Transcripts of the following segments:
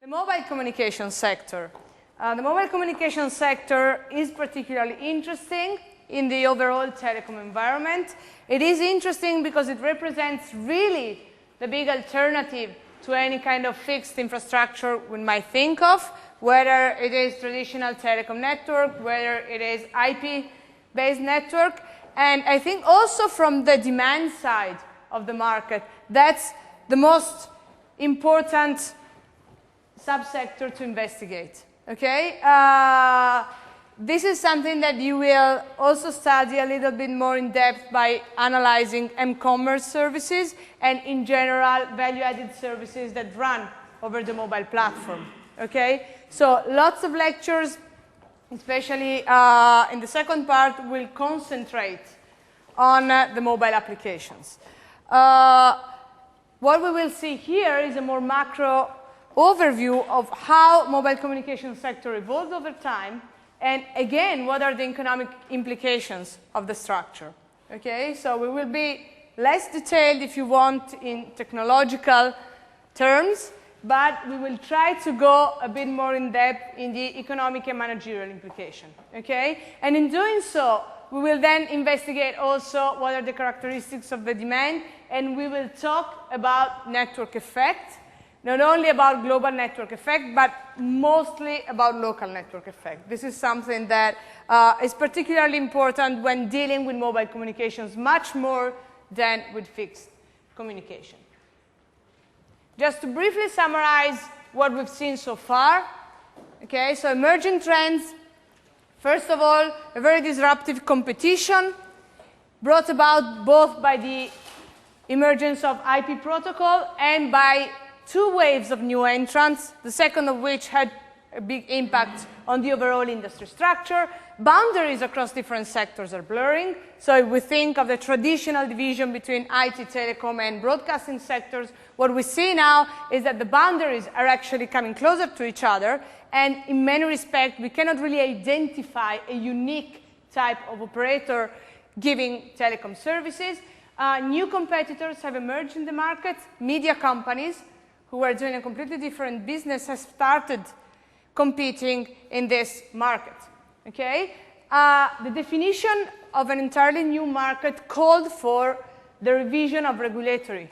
The mobile communication sector. The mobile communication sector is particularly interesting in the overall telecom environment. It is interesting because it represents really the big alternative to any kind of fixed infrastructure we might think of, whether it is traditional telecom network, whether it is IP-based network. And I think also from the demand side of the market, that's the most important subsector to investigate. Okay? This is something that you will also study a little bit more in depth by analyzing m-commerce services and, in general, value-added services that run over the mobile platform. Okay? So lots of lectures, especially in the second part, will concentrate on the mobile applications. What we will see here is a more macro overview of how mobile communication sector evolved over time, and again, what are the economic implications of the structure. Okay, so we will be less detailed, if you want, in technological terms, but we will try to go a bit more in depth in the economic and managerial implication. Okay, and in doing so, we will then investigate also what are the characteristics of the demand, and we will talk about network effect. Not only about global network effect, but mostly about local network effect. This is something that is particularly important when dealing with mobile communications, much more than with fixed communication. Just to briefly summarize what we've seen so far. Okay, so emerging trends. First of all, a very disruptive competition brought about both by the emergence of IP protocol and by two waves of new entrants, the second of which had a big impact on the overall industry structure. Boundaries across different sectors are blurring. So if we think of the traditional division between IT, telecom, and broadcasting sectors, what we see now is that the boundaries are actually coming closer to each other, and in many respects, we cannot really identify a unique type of operator giving telecom services. New competitors have emerged in the market. Media companies who are doing a completely different business have started competing in this market. Okay? The definition of an entirely new market called for the revision of regulatory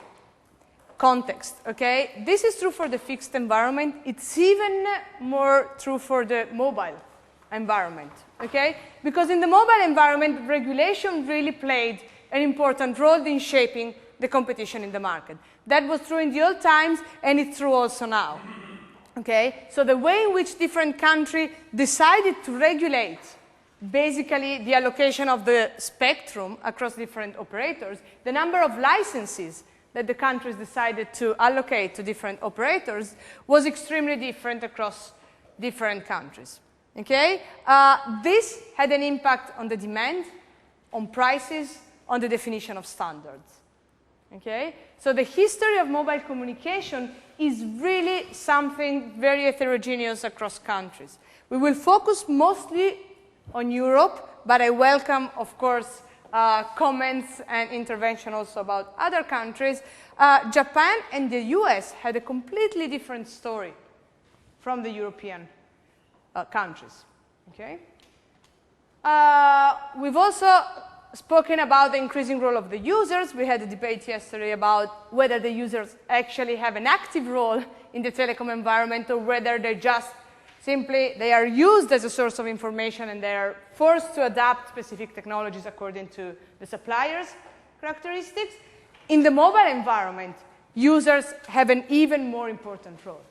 context. Okay? This is true for the fixed environment. It's even more true for the mobile environment. Okay? Because in the mobile environment, regulation really played an important role in shaping the competition in the market. That was true in the old times, and it's true also now. Okay? So the way in which different countries decided to regulate basically the allocation of the spectrum across different operators, the number of licenses that the countries decided to allocate to different operators was extremely different across different countries. Okay? This had an impact on the demand, on prices, on the definition of standards. Okay? So the history of mobile communication is really something very heterogeneous across countries. We will focus mostly on Europe, but I welcome, of course, comments and intervention also about other countries. Japan and the US had a completely different story from the European countries. Okay? We've also spoken about the increasing role of the users. We had a debate yesterday about whether the users actually have an active role in the telecom environment or whether they just simply they are used as a source of information and they are forced to adapt specific technologies according to the supplier's characteristics. In the mobile environment, users have an even more important role.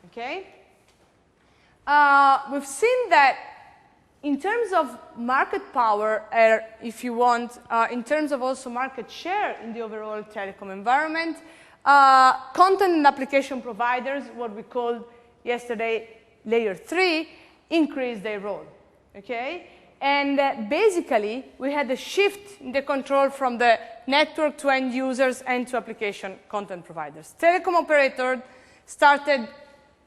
Okay? We've seen that in terms of market power, if you want, in terms of also market share in the overall telecom environment, content and application providers, what we called yesterday layer 3, increased their role. Okay? And basically, we had a shift in the control from the network to end users and to application content providers. Telecom operators started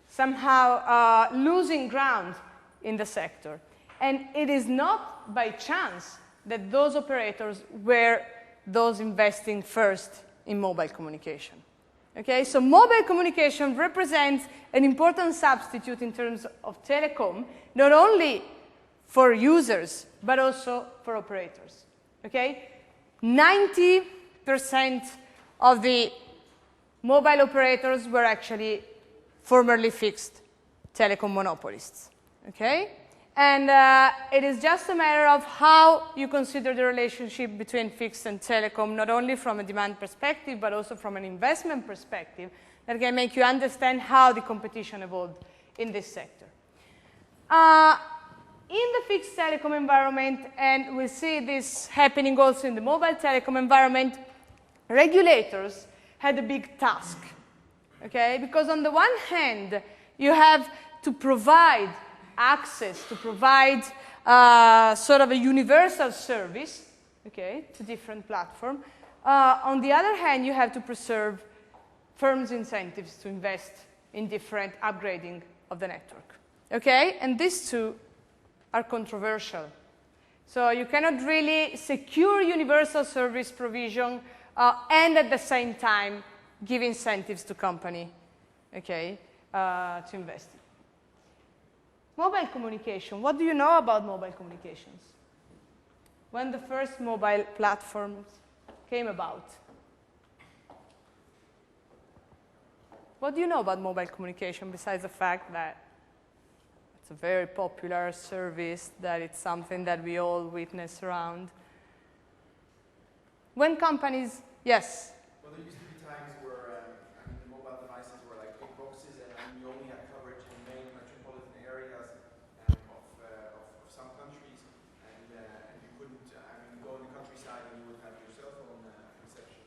somehow losing ground in the sector. And it is not by chance that those operators were those investing first in mobile communication. Okay, so mobile communication represents an important substitute in terms of telecom, not only for users, but also for operators. Okay, 90% of the mobile operators were actually formerly fixed telecom monopolists. Okay? And it is just a matter of how you consider the relationship between fixed and telecom, not only from a demand perspective, but also from an investment perspective, that can make you understand how the competition evolved in this sector. In the fixed telecom environment, and we see this happening also in the mobile telecom environment, regulators had a big task. Okay? Because on the one hand, you have to provide access, to provide sort of a universal service, okay, to different platforms. On the other hand, you have to preserve firms' incentives to invest in different upgrading of the network. Okay? And these two are controversial. So you cannot really secure universal service provision and at the same time give incentives to company, okay, to invest in. Mobile communication. What do you know about mobile communications? When the first mobile platforms came about? What do you know about mobile communication besides the fact that it's a very popular service, that it's something that we all witness around? When companies, yes? Well, there used to be times where the mobile devices were like big boxes and you only had coverage in main metropolitan areas of some countries, and you couldn't, go in the countryside and you would have your cell phone reception.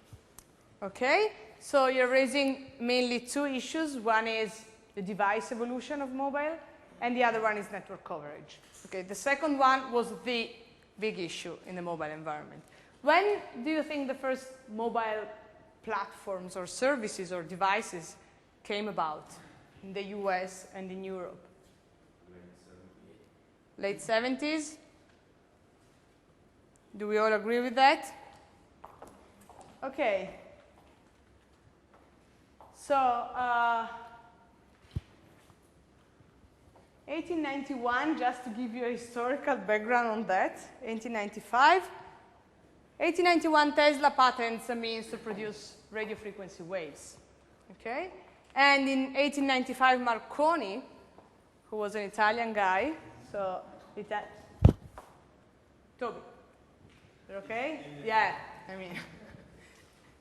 Okay, so you're raising mainly two issues. One is the device evolution of mobile, and the other one is network coverage. Okay, the second one was the big issue in the mobile environment. When do you think the first mobile platforms or services or devices came about in the US and in Europe? Late 70s? Do we all agree with that? Okay. So, 1891, just to give you a historical background on that, 1895. 1891, Tesla patents a means to produce radio frequency waves. Okay? And in 1895, Marconi, who was an Italian guy, so Toby, you're okay? Yeah, I mean,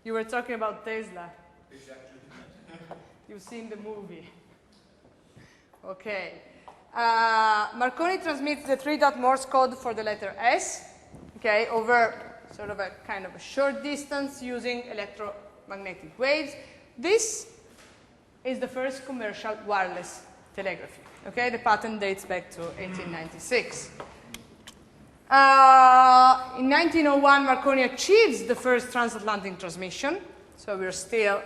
you were talking about Tesla. Exactly. You've seen the movie. Okay. Marconi transmits the 3-dot Morse code for the letter S, okay, over sort of a kind of a short distance using electromagnetic waves. This is the first commercial wireless telegraphy. Okay, the patent dates back to 1896. In 1901, Marconi achieves the first transatlantic transmission. So we're still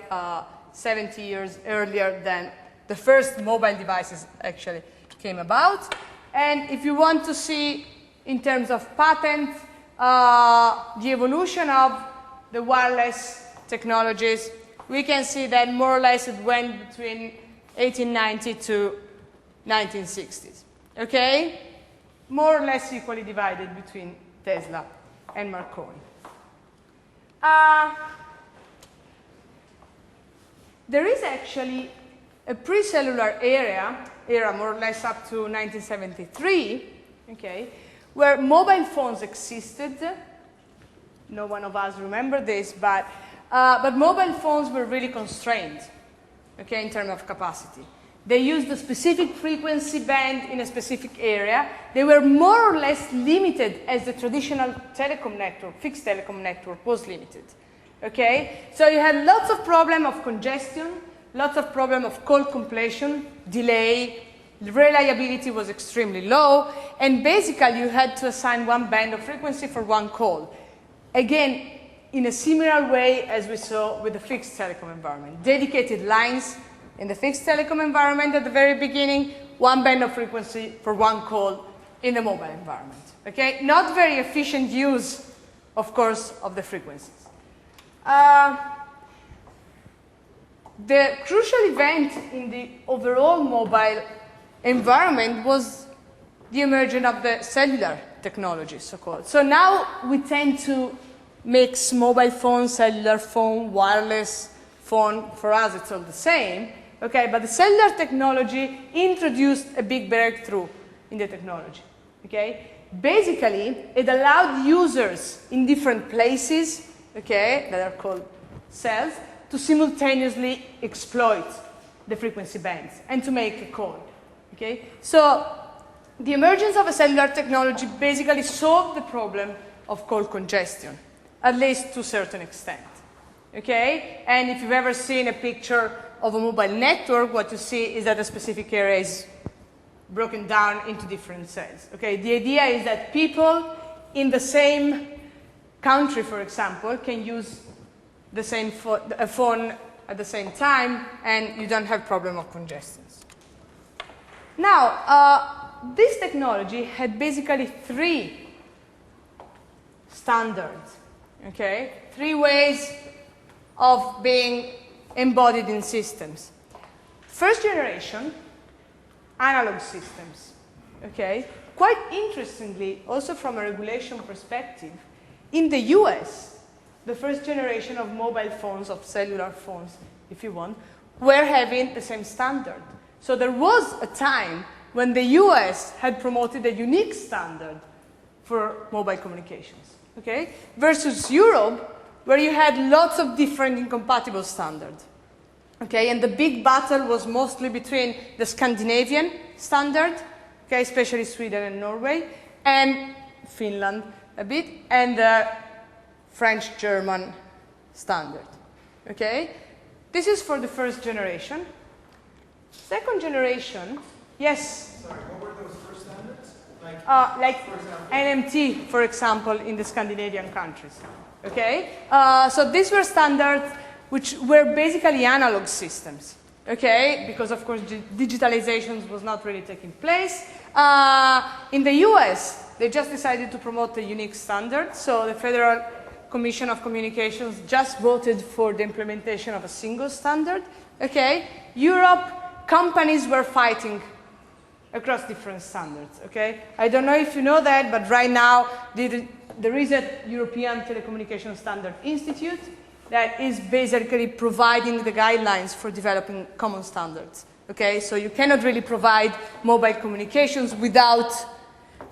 70 years earlier than the first mobile devices actually came about. And if you want to see in terms of patent, the evolution of the wireless technologies, we can see that more or less it went between 1890 to 1960s. Okay? More or less equally divided between Tesla and Marconi. There is actually a pre-cellular era more or less up to 1973, okay, where mobile phones existed. No one of us remember this, but mobile phones were really constrained, okay, in terms of capacity. They used a specific frequency band in a specific area. They were more or less limited as the traditional telecom network, fixed telecom network, was limited. Okay? So you had lots of problem of congestion, lots of problem of call completion, delay, reliability was extremely low, and basically you had to assign one band of frequency for one call. Again, in a similar way as we saw with the fixed telecom environment. Dedicated lines in the fixed telecom environment at the very beginning, one band of frequency for one call in the mobile environment. Okay? Not very efficient use, of course, of the frequencies. The crucial event in the overall mobile environment was the emergence of the cellular technology, so-called. So now we tend to mix mobile phone, cellular phone, wireless phone. For us, it's all the same. Okay, but the cellular technology introduced a big breakthrough in the technology. Okay? Basically, it allowed users in different places, okay, that are called cells, to simultaneously exploit the frequency bands and to make a call. Okay? So the emergence of a cellular technology basically solved the problem of call congestion, at least to a certain extent. Okay? And if you've ever seen a picture of a mobile network, what you see is that a specific area is broken down into different cells. Okay? The idea is that people in the same country, for example, can use the same phone at the same time, and you don't have problem of congestions. Now, this technology had basically three standards, okay? Three ways of being embodied in systems. First generation, analog systems, okay? Quite interestingly, also from a regulation perspective, in the US, the first generation of mobile phones, of cellular phones, if you want, were having the same standard. So there was a time when the US had promoted a unique standard for mobile communications, okay? Versus Europe, where you had lots of different incompatible standards, okay? And the big battle was mostly between the Scandinavian standard, okay, especially Sweden and Norway, and Finland a bit, and the French-German standard, okay? This is for the first generation. Second generation, yes? Sorry, what were those first standards? Like for example? NMT, for example, in the Scandinavian countries, okay? So these were standards which were basically analog systems, okay? Because, of course, digitalization was not really taking place. In the US, they just decided to promote a unique standard, so the Federal Commission of Communications just voted for the implementation of a single standard, okay? Europe, companies were fighting across different standards, okay? I don't know if you know that, but right now there is a European Telecommunications Standard Institute that is basically providing the guidelines for developing common standards, okay? So you cannot really provide mobile communications without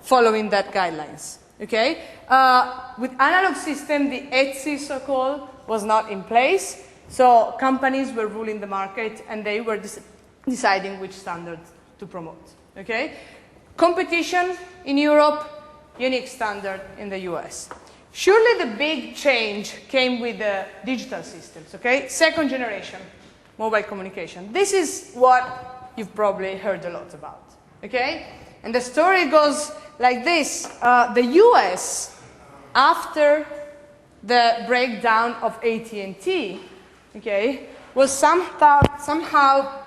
following that guidelines, okay? With analog system, the ETSI, so-called, was not in place, so companies were ruling the market and they were deciding which standard to promote, okay? Competition in Europe, unique standard in the US. Surely the big change came with the digital systems, okay? Second generation mobile communication. This is what you've probably heard a lot about, okay? And the story goes like this. The US, after the breakdown of AT&T, okay, was somehow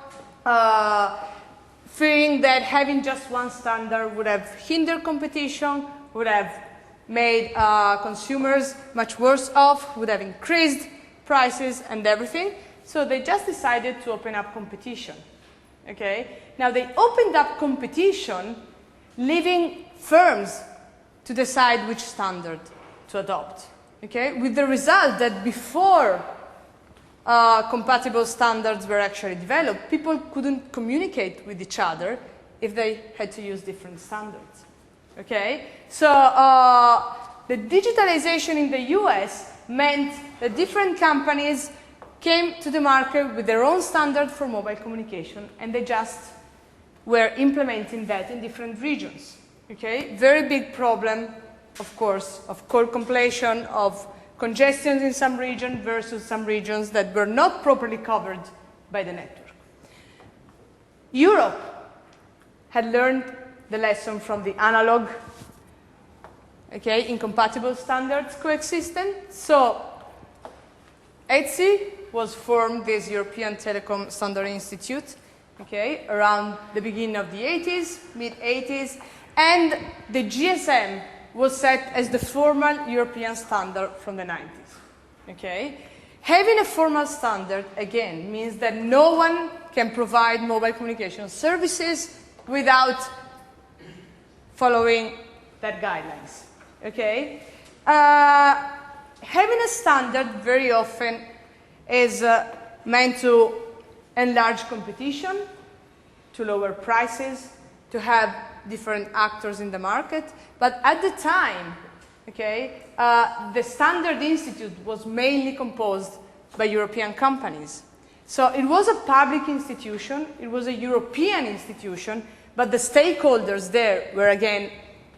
fearing that having just one standard would have hindered competition, would have made consumers much worse off, would have increased prices and everything. So they just decided to open up competition. Okay? Now they opened up competition, leaving firms to decide which standard to adopt. Okay? With the result that before compatible standards were actually developed, people couldn't communicate with each other if they had to use different standards. Okay? So the digitalization in the US meant that different companies came to the market with their own standard for mobile communication, and they just were implementing that in different regions. Okay? Very big problem, of course, of call completion, of congestion in some regions versus some regions that were not properly covered by the network. Europe had learned the lesson from the analog, okay, incompatible standards coexistent. So ETSI was formed, this European Telecom Standard Institute, okay, around the beginning of the 80s, mid-80s, and the GSM was set as the formal European standard from the 90s. Okay? Having a formal standard, again, means that no one can provide mobile communication services without following that guidelines. Okay? Having a standard very often is meant to enlarge competition, to lower prices, to have different actors in the market. But at the time, okay, the Standard Institute was mainly composed by European companies. So it was a public institution, it was a European institution, but the stakeholders there were, again,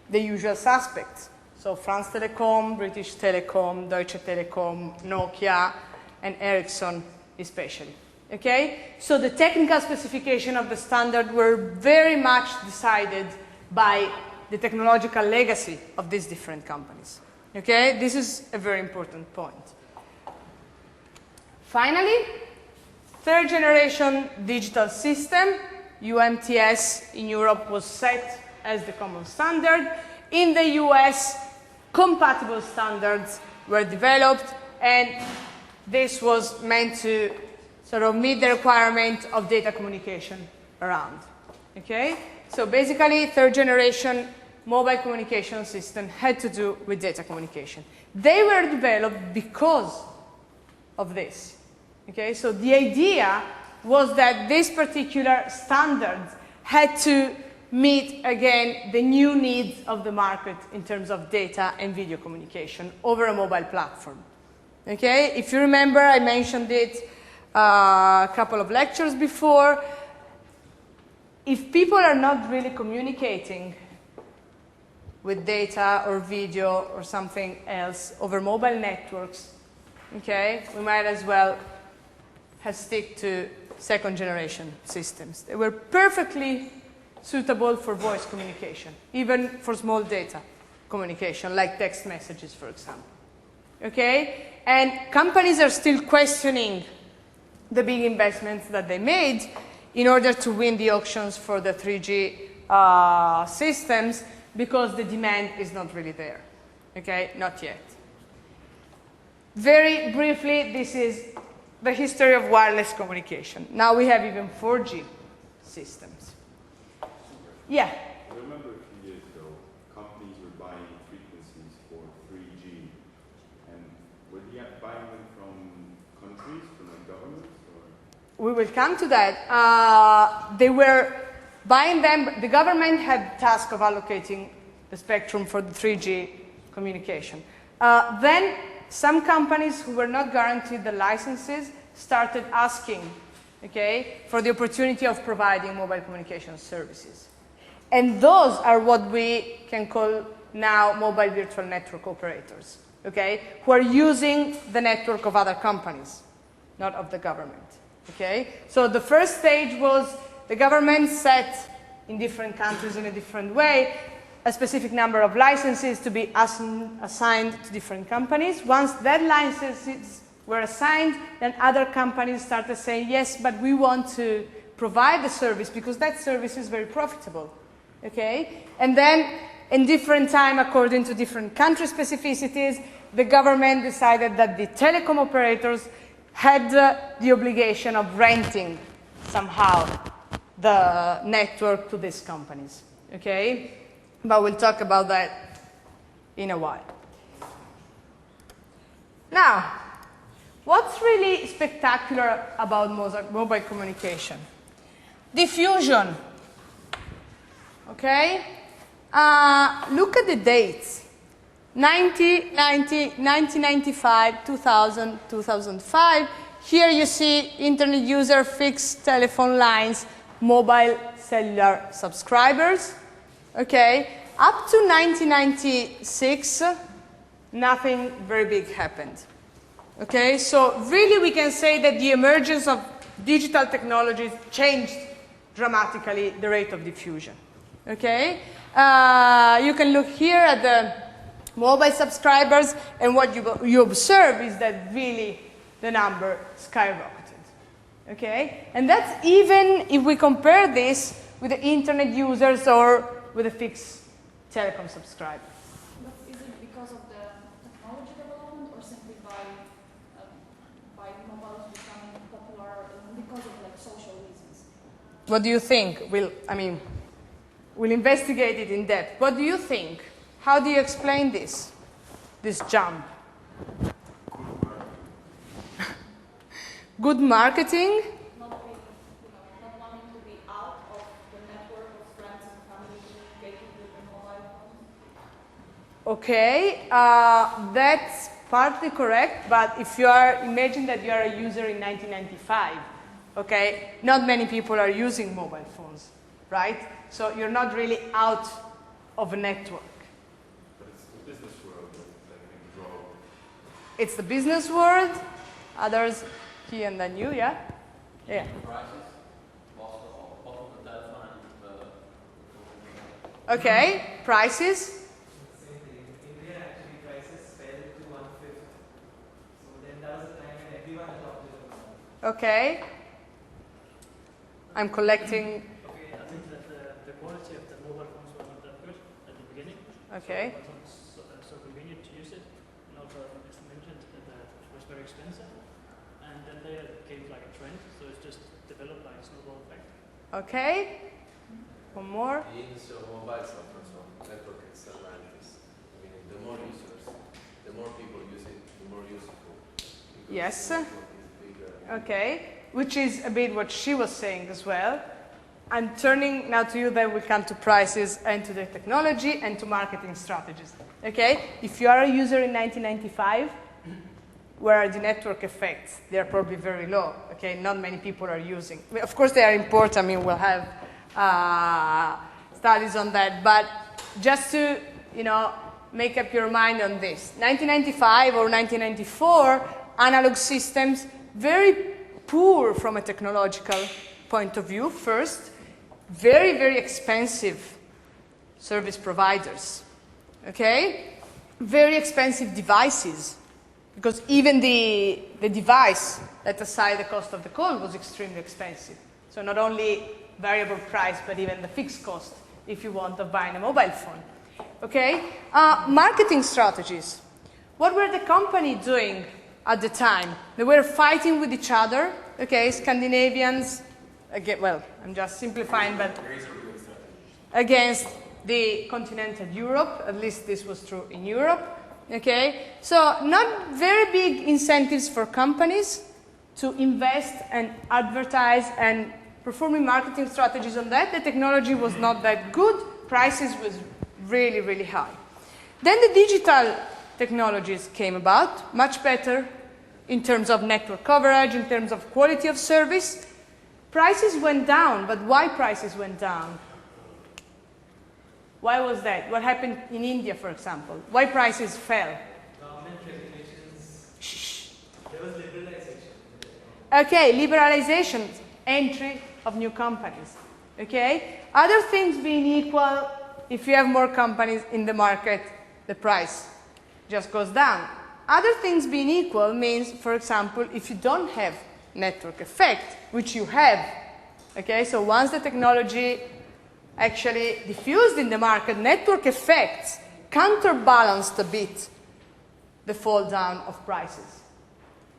the usual suspects. So France Telecom, British Telecom, Deutsche Telekom, Nokia, and Ericsson especially. Okay? So the technical specification of the standard were very much decided by the technological legacy of these different companies. Okay? This is a very important point. Finally, third generation digital system, UMTS in Europe was set as the common standard. In the US, compatible standards were developed, and this was meant to sort of meet the requirement of data communication around. Okay? So basically, third generation mobile communication system had to do with data communication. They were developed because of this. Okay? So the idea was that this particular standard had to meet, again, the new needs of the market in terms of data and video communication over a mobile platform. Okay? If you remember, I mentioned it a couple of lectures before. If people are not really communicating with data or video or something else over mobile networks, okay, we might as well have stick to second generation systems. They were perfectly suitable for voice communication, even for small data communication, like text messages, for example. Okay? And companies are still questioning the big investments that they made in order to win the auctions for the 3G systems, because the demand is not really there. Okay? Not yet. Very briefly, this is the history of wireless communication. Now we have even 4G systems. Yeah? I remember a few years ago, companies were buying frequencies for 3G. And were they buying them from countries, from like governments? Or? We will come to that. They were buying them. The government had the task of allocating the spectrum for the 3G communication. Then some companies who were not guaranteed the licenses started asking, okay, for the opportunity of providing mobile communication services. And those are what we can call now mobile virtual network operators, okay, who are using the network of other companies, not of the government. Okay? So the first stage was the government set in different countries in a different way a specific number of licenses to be assigned to different companies. Once that licenses were assigned, then other companies started saying, yes, but we want to provide the service because that service is very profitable. Okay? And then in different time, according to different country specificities, the government decided that the telecom operators had the obligation of renting somehow the network to these companies. Okay? But we'll talk about that in a while. Now, what's really spectacular about mobile communication? Diffusion. Okay? Look at the dates. 1995, 2000, 2005. Here you see internet user, fixed telephone lines, mobile cellular subscribers. Okay? Up to 1996, nothing very big happened. Okay? So really we can say that the emergence of digital technologies changed dramatically the rate of diffusion. Okay? You can look here at the mobile subscribers, and what you observe is that really the number skyrocketed. Okay? And that's even if we compare this with the internet users or with the fixed telecom subscribers. But is it because of the technology development or simply by mobiles becoming popular because of like social reasons? What do you think? We'll investigate it in depth. What do you think? How do you explain this jump? Good marketing? Not wanting to be out of the network of friends and family communicating with the mobile phone. Okay, that's partly correct, but if you imagine that you are a user in 1995, okay, not many people are using mobile phones, right? So you're not really out of a network. But it's the business world that can grow. It's the business world, others, he and then you, yeah? Yeah. Prices, also of the telephone. Okay, prices? Same thing. In India, actually, prices fell to 1/5. So then that was the time when everyone adopted a mobile. Okay. I'm collecting. Okay, I think that the quality of the mobile phones was not that good at the beginning. Okay. So it wasn't so convenient to use it. And also, as mentioned, that it was very expensive. And then later it became like a trend, so it's just developed like a snowball effect. Okay. One more. The industry of mobile suffers from network externalities. Meaning the more users, the more people use it, the more useful. Yes. The network is bigger. Okay. Which is a bit what she was saying as well. I'm turning now to you, then we come to prices and to the technology and to marketing strategies. Okay? If you are a user in 1995, where are the network effects? They are probably very low. Okay? Not many people are using. Of course, they are important. I mean, we'll have studies on that. But just to, make up your mind on this. 1995 or 1994, analog systems, very poor from a technological point of view, first. Very, very expensive service providers. Okay? Very expensive devices. Because even the device, let aside the cost of the call, was extremely expensive. So not only variable price, but even the fixed cost, if you want, of buying a mobile phone. Okay? Marketing strategies. What were the company doing at the time? They were fighting with each other. Okay, Scandinavians, again, well, I'm just simplifying, but against the continental Europe, at least this was true in Europe. Okay, so not very big incentives for companies to invest and advertise and performing marketing strategies on that. The technology was not that good. Prices was really, really high. Then the digital technologies came about, much better in terms of network coverage, in terms of quality of service. Prices went down, but why prices went down? Why was that? What happened in India, for example? Why prices fell? Government regulations. There was liberalization. Okay, liberalization, entry of new companies. Okay? Other things being equal, if you have more companies in the market, the price just goes down. Other things being equal means, for example, if you don't have network effect, which you have, okay? So once the technology actually diffused in the market, network effects counterbalanced a bit the fall down of prices.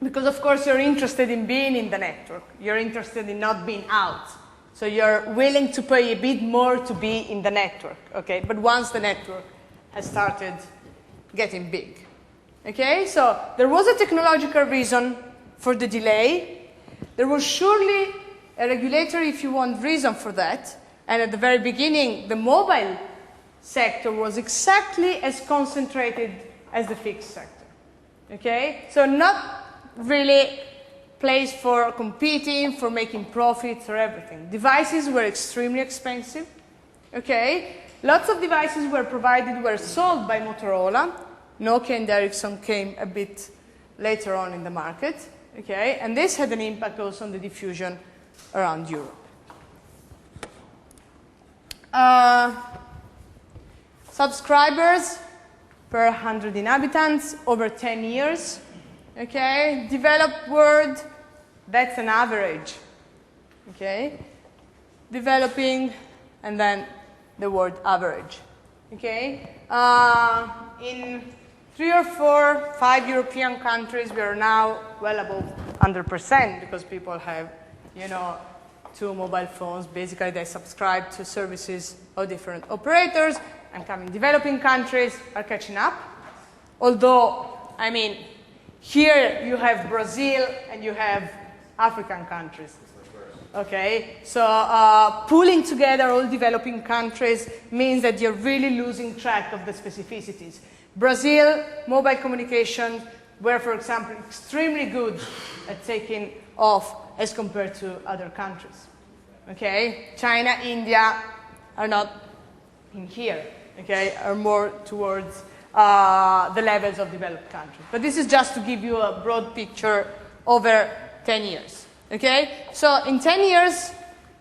Because, of course, you're interested in being in the network. You're interested in not being out. So you're willing to pay a bit more to be in the network, okay? But once the network has started getting big. Okay, so there was a technological reason for the delay. There was surely a regulatory, if you want, reason for that. And at the very beginning, the mobile sector was exactly as concentrated as the fixed sector. Okay, so not really place for competing, for making profits or everything. Devices were extremely expensive. Okay, lots of devices were sold by Motorola. Nokia and Ericsson came a bit later on in the market. Okay, and this had an impact also on the diffusion around Europe. Subscribers per 100 inhabitants over 10 years. Okay, developed world, that's an average. Okay, developing, and then the word average. Okay, in 3 or 4, 5 European countries, we are now well above 100% because people have, you know, 2 mobile phones. Basically, they subscribe to services of different operators, and coming developing countries are catching up. Although, I mean, here you have Brazil and you have African countries. Okay, so pulling together all developing countries means that you're really losing track of the specificities. Brazil, mobile communications were, for example, extremely good at taking off as compared to other countries. Okay, China, India are not in here. Okay, are more towards the levels of developed countries. But this is just to give you a broad picture over 10 years. Okay, so in 10 years,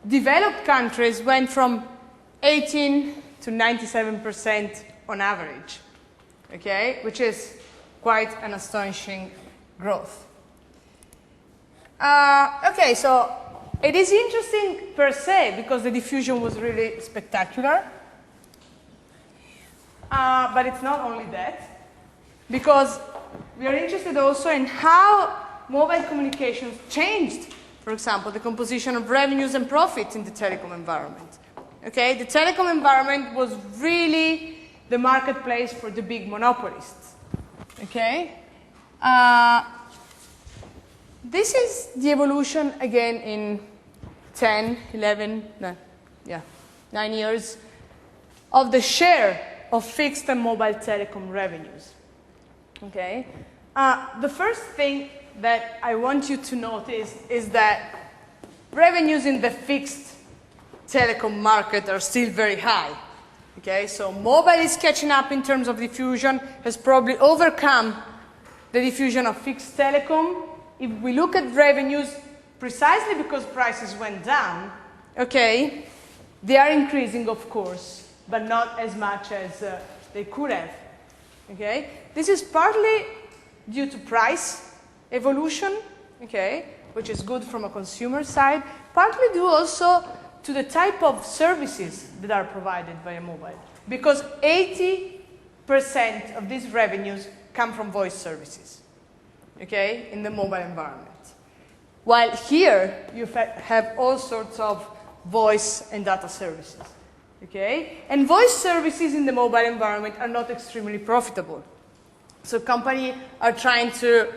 developed countries went from 18 to 97% on average. Okay, which is quite an astonishing growth. Okay, so it is interesting per se because the diffusion was really spectacular. But it's not only that, because we are interested also in how mobile communications changed, for example, the composition of revenues and profits in the telecom environment. Okay, the telecom environment was really the marketplace for the big monopolists. Okay, this is the evolution again in 10, 11, 9 years of the share of fixed and mobile telecom revenues. Okay, the first thing that I want you to notice is that revenues in the fixed telecom market are still very high. Okay, so mobile is catching up in terms of diffusion, has probably overcome the diffusion of fixed telecom. If we look at revenues, precisely because prices went down, okay, they are increasing, of course, but not as much as they could have. Okay, this is partly due to price evolution, okay, which is good from a consumer side, partly due also to the type of services that are provided by a mobile, because 80% of these revenues come from voice services, okay, in the mobile environment. While here you have all sorts of voice and data services, okay, and voice services in the mobile environment are not extremely profitable. So companies are trying to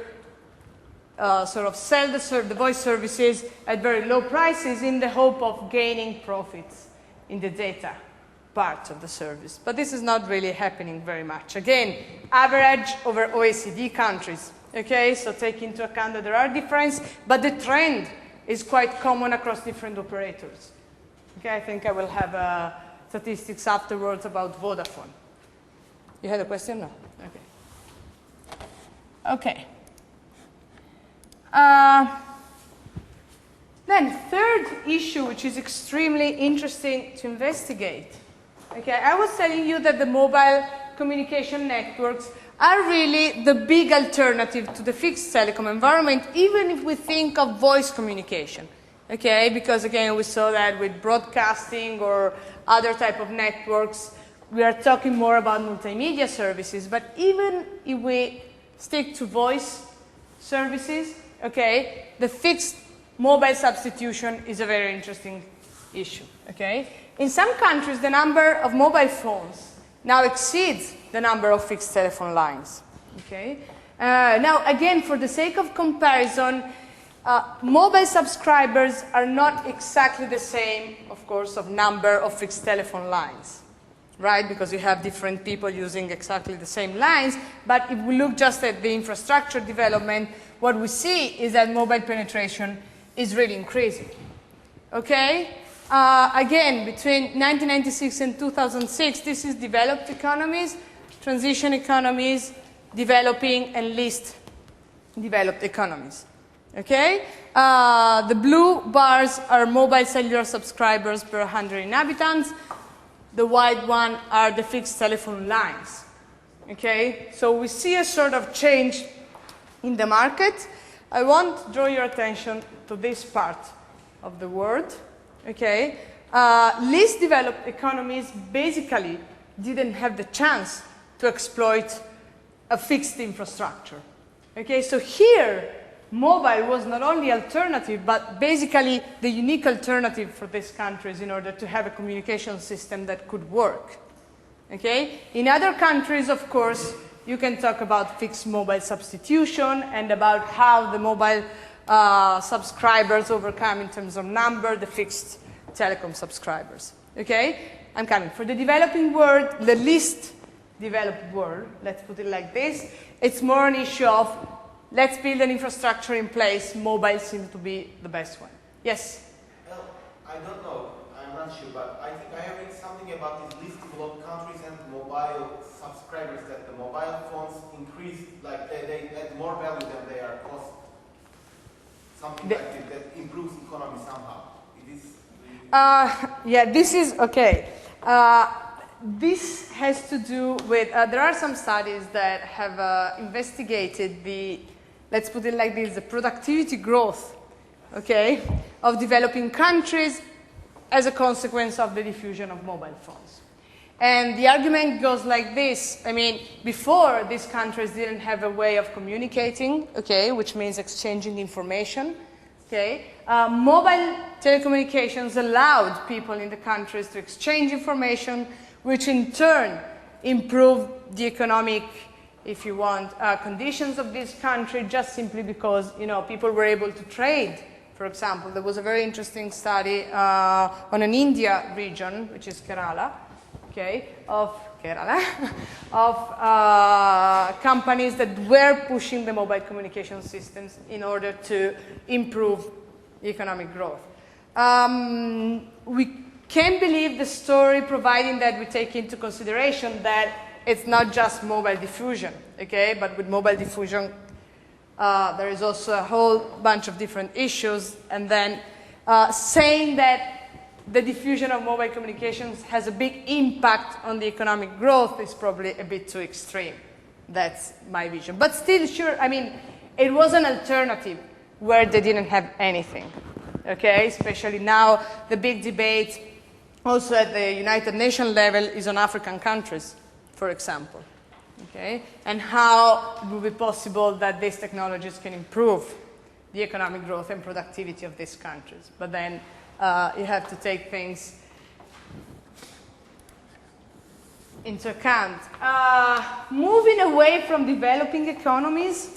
sort of sell the voice services at very low prices in the hope of gaining profits in the data part of the service. But this is not really happening very much. Again, average over OECD countries. Okay, so take into account that there are differences, but the trend is quite common across different operators. Okay, I think I will have statistics afterwards about Vodafone. You had a question? No? Okay. Okay. Then third issue, which is extremely interesting to investigate. Okay, I was telling you that the mobile communication networks are really the big alternative to the fixed telecom environment, even if we think of voice communication. Okay, because again, we saw that with broadcasting or other type of networks, we are talking more about multimedia services. But even if we stick to voice services, okay, the fixed mobile substitution is a very interesting issue. Okay, in some countries, the number of mobile phones now exceeds the number of fixed telephone lines. Okay. Now, again, for the sake of comparison, mobile subscribers are not exactly the same, of course, of number of fixed telephone lines, right? Because you have different people using exactly the same lines. But if we look just at the infrastructure development, what we see is that mobile penetration is really increasing. Okay? Again, between 1996 and 2006, this is developed economies, transition economies, developing and least developed economies. Okay? The blue bars are mobile cellular subscribers per 100 inhabitants. The white one are the fixed telephone lines. Okay? So we see a sort of change in the market. I want to draw your attention to this part of the world. Okay? Least developed economies basically didn't have the chance to exploit a fixed infrastructure. Okay? So here, mobile was not only alternative, but basically the unique alternative for these countries in order to have a communication system that could work. Okay? In other countries, of course, you can talk about fixed mobile substitution and about how the mobile subscribers overcome in terms of number the fixed telecom subscribers. Okay? I'm coming. For the developing world, the least developed world, let's put it like this, it's more an issue of let's build an infrastructure in place. Mobile seems to be the best one. Yes? Well, I don't know. I'm not sure, but I think I read something about these least developed countries and mobile subscribers, that the mobile phones increase, like they add more value than they are cost. Something like it, that improves economy somehow. It is yeah, this is, okay. This has to do with, there are some studies that have investigated the, let's put it like this, the productivity growth, okay, of developing countries as a consequence of the diffusion of mobile phones. And the argument goes like this. I mean, before, these countries didn't have a way of communicating, okay, which means exchanging information, okay. Mobile telecommunications allowed people in the countries to exchange information, which in turn improved the economic, if you want, conditions of this country, just simply because, you know, people were able to trade. For example, there was a very interesting study on an India region, which is Kerala, okay, of Kerala, of companies that were pushing the mobile communication systems in order to improve economic growth. We can believe the story, providing that we take into consideration that it's not just mobile diffusion, okay? But with mobile diffusion, there is also a whole bunch of different issues. And then saying that the diffusion of mobile communications has a big impact on the economic growth is probably a bit too extreme. That's my vision. But still, sure, I mean, it was an alternative where they didn't have anything, okay? Especially now, the big debate also at the United Nations level is on African countries, for example, okay? And how it will be possible that these technologies can improve the economic growth and productivity of these countries. But then you have to take things into account. Moving away from developing economies,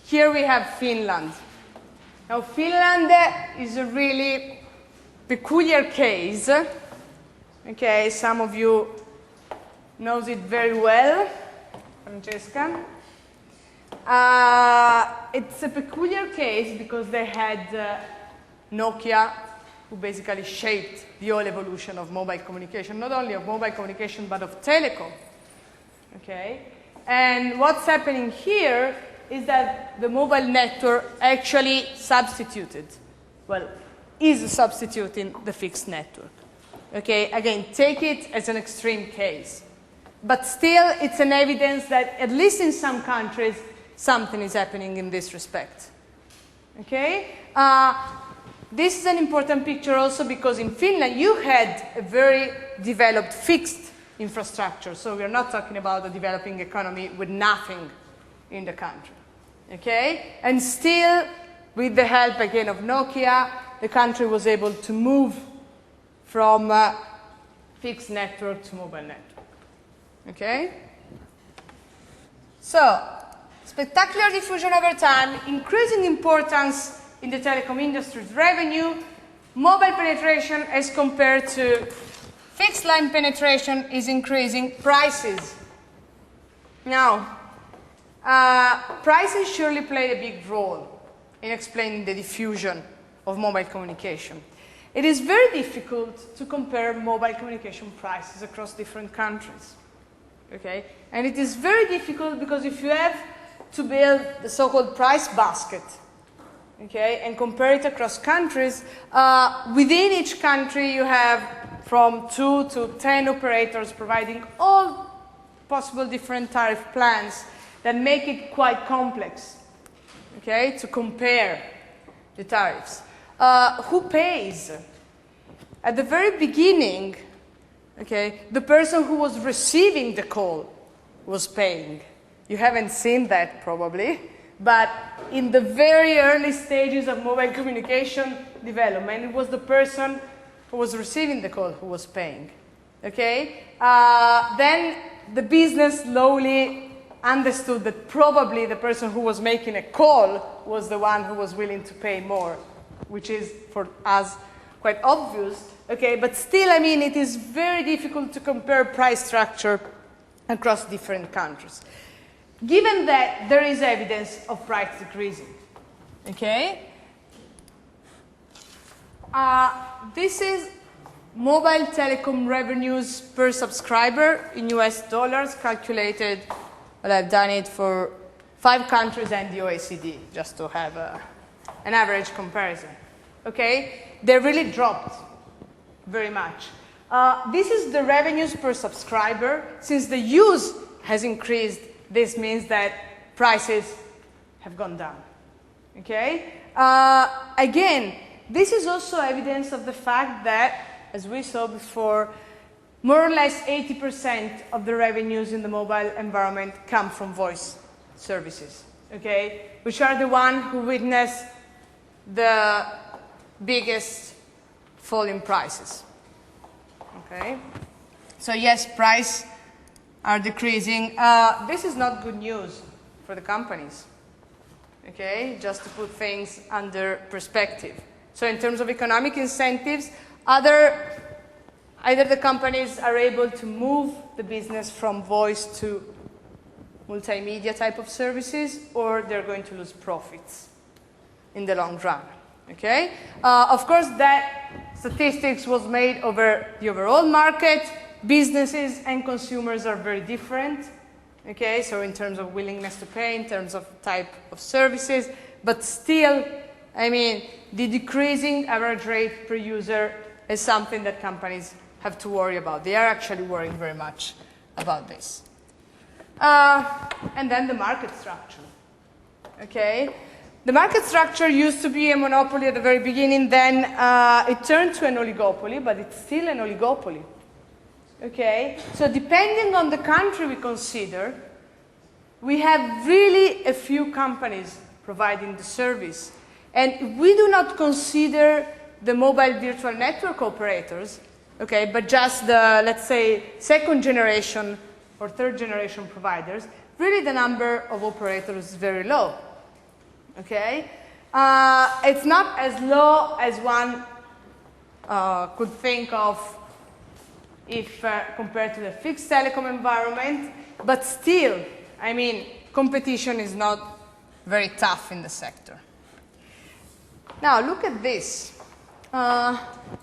here we have Finland. Now, Finland is a really peculiar case. Okay, some of you knows it very well, Francesca. It's a peculiar case because they had Nokia, who basically shaped the whole evolution of mobile communication, not only of mobile communication, but of telecom. Okay? And what's happening here is that the mobile network actually substituted, well, is substituting the fixed network. Okay? Again, take it as an extreme case. But still, it's an evidence that, at least in some countries, something is happening in this respect. Okay? This is an important picture also because in Finland you had a very developed fixed infrastructure. So we're not talking about a developing economy with nothing in the country. Okay? And still, with the help again of Nokia, the country was able to move from fixed network to mobile network. Okay? So, spectacular diffusion over time, increasing importance in the telecom industry's revenue, mobile penetration as compared to fixed line penetration is increasing prices. Now, prices surely play a big role in explaining the diffusion of mobile communication. It is very difficult to compare mobile communication prices across different countries. Okay? And it is very difficult because if you have to build the so-called price basket, okay, and compare it across countries, within each country you have from 2 to 10 operators providing all possible different tariff plans that make it quite complex, okay, to compare the tariffs. Who pays? At the very beginning, okay, the person who was receiving the call was paying. You haven't seen that probably, but in the very early stages of mobile communication development, it was the person who was receiving the call who was paying. Okay? Then the business slowly understood that probably the person who was making a call was the one who was willing to pay more, which is for us quite obvious. Okay, but still, I mean, it is very difficult to compare price structure across different countries, given that there is evidence of price decreasing. Okay? This is mobile telecom revenues per subscriber in US dollars, calculated. Well, I've done it for 5 countries and the OECD, just to have an average comparison. Okay? They really dropped very much. This is the revenues per subscriber. Since the use has increased, this means that prices have gone down. Okay? Again, this is also evidence of the fact that, as we saw before, more or less 80% of the revenues in the mobile environment come from voice services, okay? Which are the ones who witness the biggest fall in prices. Okay? So yes, prices are decreasing. This is not good news for the companies. Okay? Just to put things under perspective. So in terms of economic incentives, either the companies are able to move the business from voice to multimedia type of services, or they're going to lose profits in the long run. Okay? Of course, that statistics was made over the overall market. Businesses and consumers are very different. Okay? So in terms of willingness to pay, in terms of type of services, but still, I mean, the decreasing average rate per user is something that companies have to worry about. They are actually worrying very much about this. And then the market structure. Okay? The market structure used to be a monopoly at the very beginning, then it turned to an oligopoly, but it's still an oligopoly. Okay? So depending on the country we consider, we have really a few companies providing the service. And we do not consider the mobile virtual network operators, okay, but just the, let's say, second generation or third generation providers. Really the number of operators is very low. Okay? It's not as low as one could think of if compared to the fixed telecom environment, but still, I mean, competition is not very tough in the sector. Now, look at this.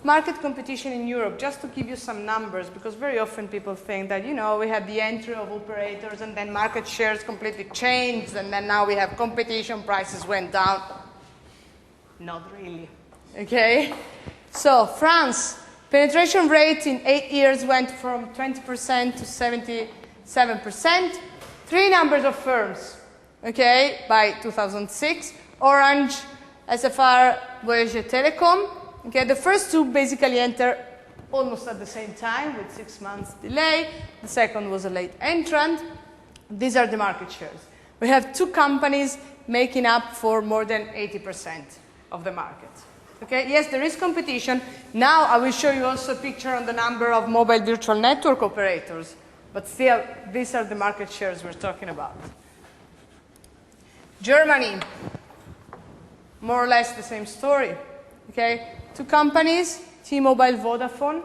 Market competition in Europe, just to give you some numbers, because very often people think that, you know, we have the entry of operators and then market shares completely changed and then now we have competition, prices went down. Not really. Okay? So, France, penetration rate in 8 years went from 20% to 77%. 3 numbers of firms, okay, by 2006. Orange, SFR, Voyager Telecom. Okay, the first 2 basically enter almost at the same time with 6 months delay. The second was a late entrant. These are the market shares. We have 2 companies making up for more than 80% of the market. Okay, yes, there is competition. Now I will show you also a picture on the number of mobile virtual network operators. But still, these are the market shares we're talking about. Germany, more or less the same story. Okay, 2 companies, T-Mobile, Vodafone,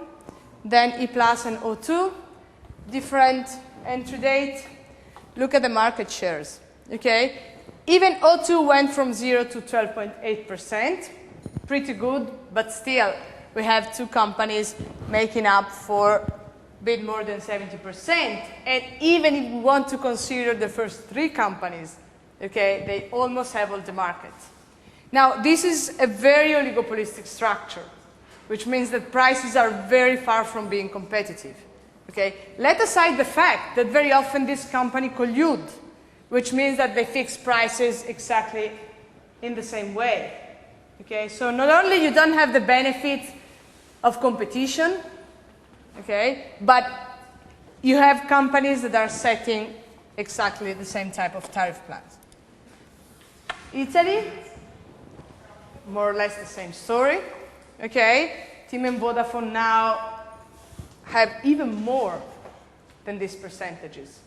then E-Plus and O2, different entry date. Look at the market shares. Okay, even O2 went from 0 to 12.8%, pretty good, but still we have 2 companies making up for a bit more than 70%. And even if we want to consider the first 3 companies, okay, they almost have all the market. Now, this is a very oligopolistic structure, which means that prices are very far from being competitive. Okay? Let aside the fact that very often this company collude, which means that they fix prices exactly in the same way. Okay? So not only you don't have the benefit of competition, okay, but you have companies that are setting exactly the same type of tariff plans. Italy, more or less the same story. Okay, TIM and Vodafone now have even more than these percentages.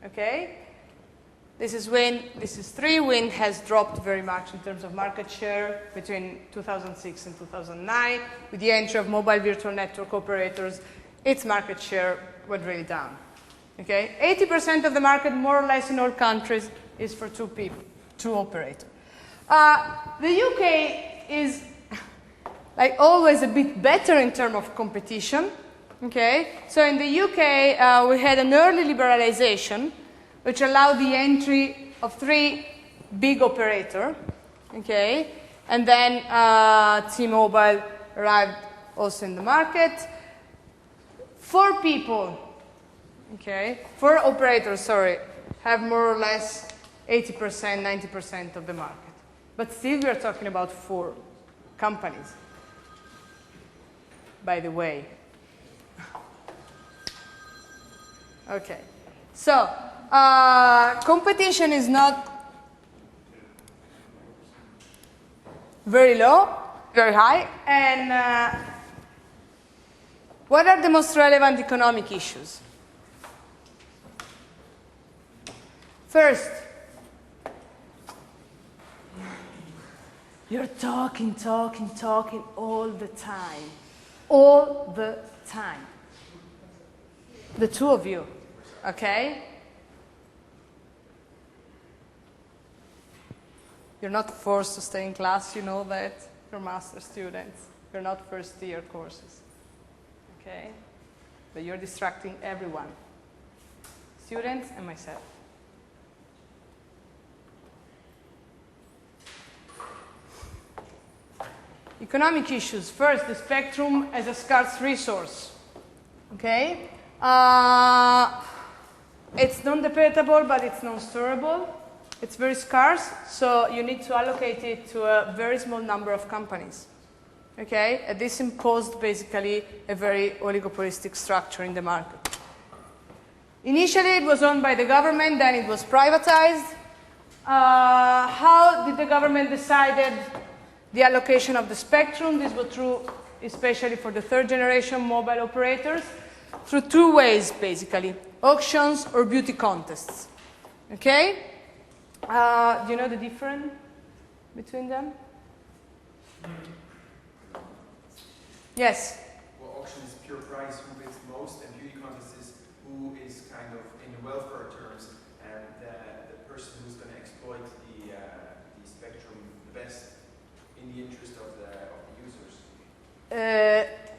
Okay, this is Wind, this is 3. Wind has dropped very much in terms of market share between 2006 and 2009. With the entry of mobile virtual network operators, its market share went really down. Okay, 80% of the market, more or less in all countries, is for 2 people, 2 operators. The UK is, like always, a bit better in terms of competition. Okay, so in the UK, we had an early liberalization, which allowed the entry of 3 big operators. Okay, and then T-Mobile arrived also in the market. 4 people, okay, 4 operators, sorry, have more or less 80%, 90% of the market. But still, we are talking about 4 companies, by the way. Okay, so competition is not very low, very high. And what are the most relevant economic issues? First, you're talking all the time. All the time. The 2 of you, okay? You're not forced to stay in class, you know that. You're master students. You're not first-year courses, okay? But you're distracting everyone, students and myself. Economic issues. First, the spectrum as a scarce resource. Okay? It's non-depletable, but it's non-storable. It's very scarce, so you need to allocate it to a very small number of companies. Okay? And this imposed basically a very oligopolistic structure in the market. Initially, it was owned by the government, then it was privatized. How did the government decide the allocation of the spectrum? This was true especially for the 3rd generation mobile operators, through 2 ways, basically: auctions or beauty contests. Okay? Do you know the difference between them? Yes? Well, auction is pure price, who bids most, and beauty contest is who is kind of in welfare terms, and the person who's going to exploit the spectrum the best in the interest of the users.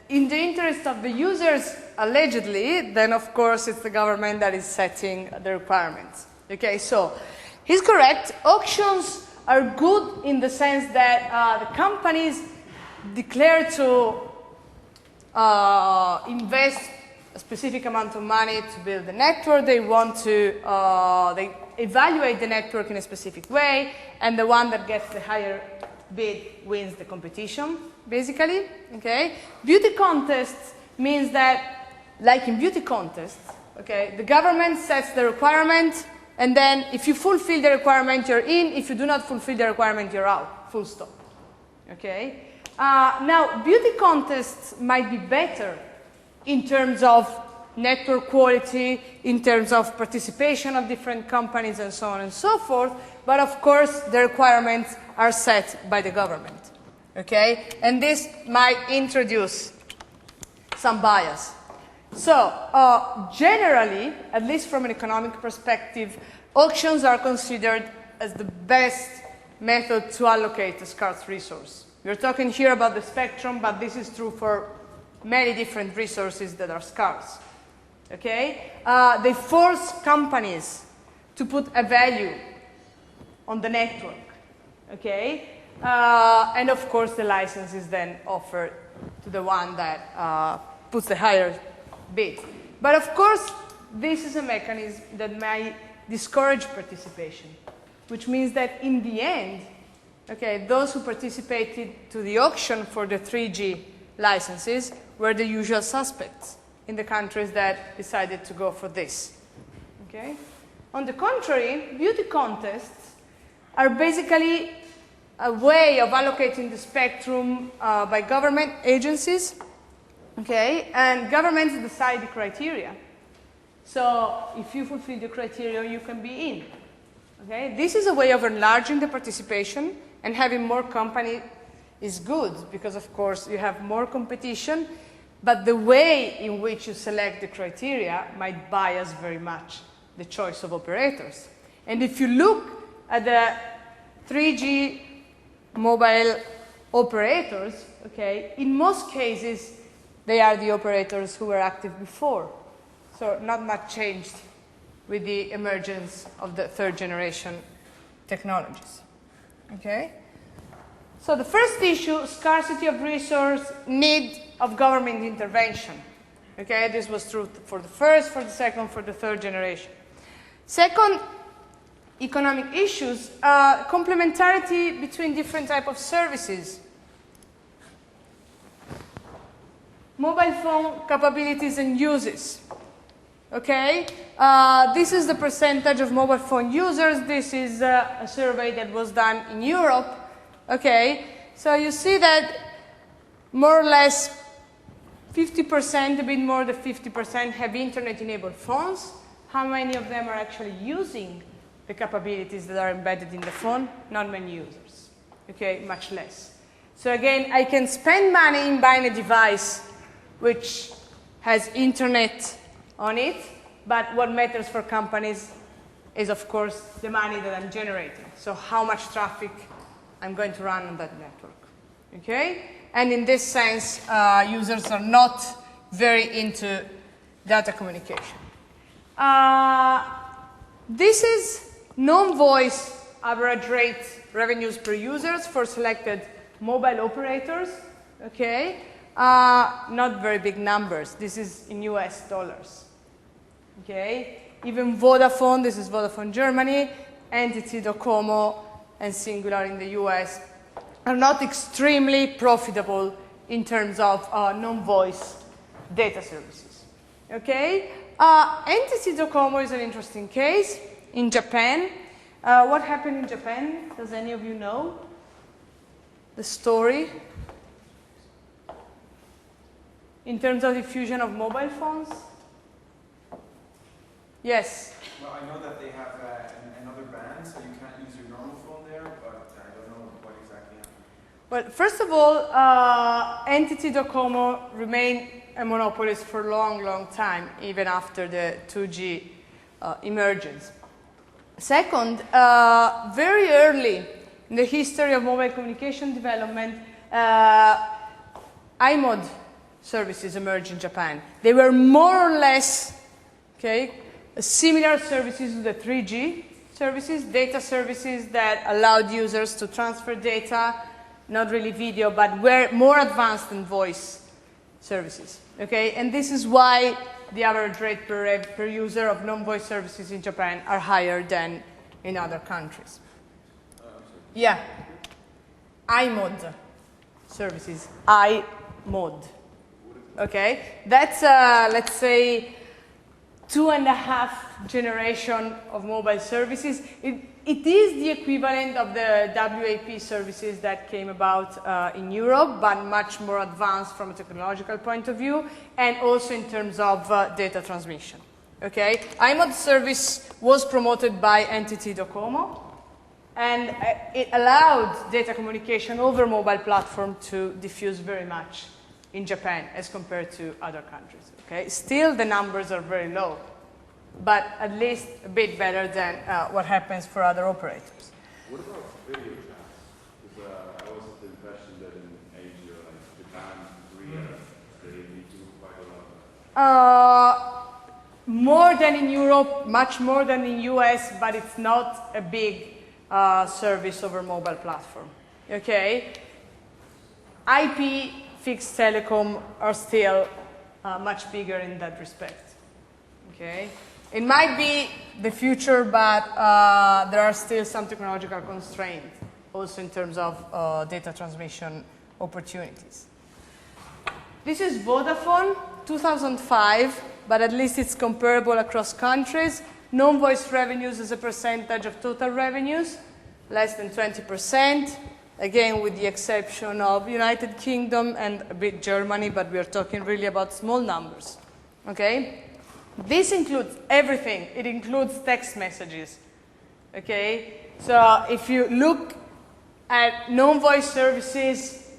In the interest of the users, allegedly, then of course it's the government that is setting the requirements. Okay, so he's correct. Auctions are good in the sense that the companies declare to invest a specific amount of money to build the network. They want to, they evaluate the network in a specific way, and the one that gets the higher bid wins the competition, basically. Okay? Beauty contests means that, like in beauty contests, okay, the government sets the requirement, and then if you fulfill the requirement, you're in. If you do not fulfill the requirement, you're out. Full stop. Okay? Now, beauty contests might be better in terms of network quality, in terms of participation of different companies, and so on and so forth. but of course the requirements are set by the government. Okay? And this might introduce some bias. So, generally, at least from an economic perspective, auctions are considered as the best method to allocate a scarce resource. We're talking here about the spectrum, but this is true for many different resources that are scarce. Okay? They force companies to put a value on the network. Okay? And of course, the license is then offered to the one that puts the higher bid. But of course, this is a mechanism that may discourage participation, which means that in the end, okay, those who participated to the auction for the 3G licenses were the usual suspects in the countries that decided to go for this. Okay? On the contrary, beauty contests are basically a way of allocating the spectrum by government agencies, okay? And governments decide the criteria. So if you fulfill the criteria, you can be in. Okay? This is a way of enlarging the participation, and having more companies is good because, of course, you have more competition, but the way in which you select the criteria might bias very much the choice of operators. And if you look at the 3G mobile operators, okay, in most cases, they are the operators who were active before. So not much changed with the emergence of the third generation technologies. Okay? So the first issue, scarcity of resource, need of government intervention. Okay? This was true for the first, for the second, for the third generation. Second, economic issues, complementarity between different types of services. Mobile phone capabilities and uses. Okay? This is the percentage of mobile phone users. This is a survey that was done in Europe. Okay? So you see that more or less 50%, a bit more than 50% have internet-enabled phones. How many of them are actually using the capabilities that are embedded in the phone? Not many users. Okay? Much less. So again, I can spend money in buying a device which has internet on it, but what matters for companies is, of course, the money that I'm generating. So how much traffic I'm going to run on that network. Okay? And in this sense, users are not very into data communication. This is non-voice average rate revenues per users for selected mobile operators. Okay? Not very big numbers. This is in US dollars. Okay? Even Vodafone, this is Vodafone Germany, Entity Docomo, and Singular in the US are not extremely profitable in terms of non-voice data services. Okay? Entity Docomo is an interesting case in Japan. What happened in Japan? Does any of you know the story? In terms of diffusion of mobile phones? Yes? Well, I know that they have another ban, so you can't use your normal phone there, but I don't know what exactly happened. Well, first of all, Entity Docomo remained a monopolist for a long, long time, even after the 2G emergence. Second, very early in the history of mobile communication development, iMod services emerged in Japan. They were more or less, okay, similar services to the 3G services, data services that allowed users to transfer data, not really video, but were more advanced than voice services. Okay, and this is why the average rate per user of non-voice services in Japan are higher than in other countries. Yeah, iMod services, iMod. Okay, that's let's say 2.5 generation of mobile services. It is the equivalent of the WAP services that came about in Europe, but much more advanced from a technological point of view, and also in terms of data transmission. Okay, iMod service was promoted by Entity Docomo. And it allowed data communication over mobile platform to diffuse very much in Japan as compared to other countries. Okay? Still, the numbers are very low, but at least a bit better than what happens for other operators. What about video chats? Because I was of the impression that in Asia, like Japan, Korea, they do quite a lot. More than in Europe, much more than in US, but it's not a big service over mobile platform. Okay? IP, fixed telecom are still much bigger in that respect. Okay? It might be the future, but there are still some technological constraints also in terms of data transmission opportunities. This is Vodafone, 2005, but at least it's comparable across countries. Non-voice revenues as a percentage of total revenues, less than 20%. Again, with the exception of United Kingdom and a bit Germany, but we are talking really about small numbers. Okay? This includes everything. It includes text messages. Okay? So if you look at non-voice services,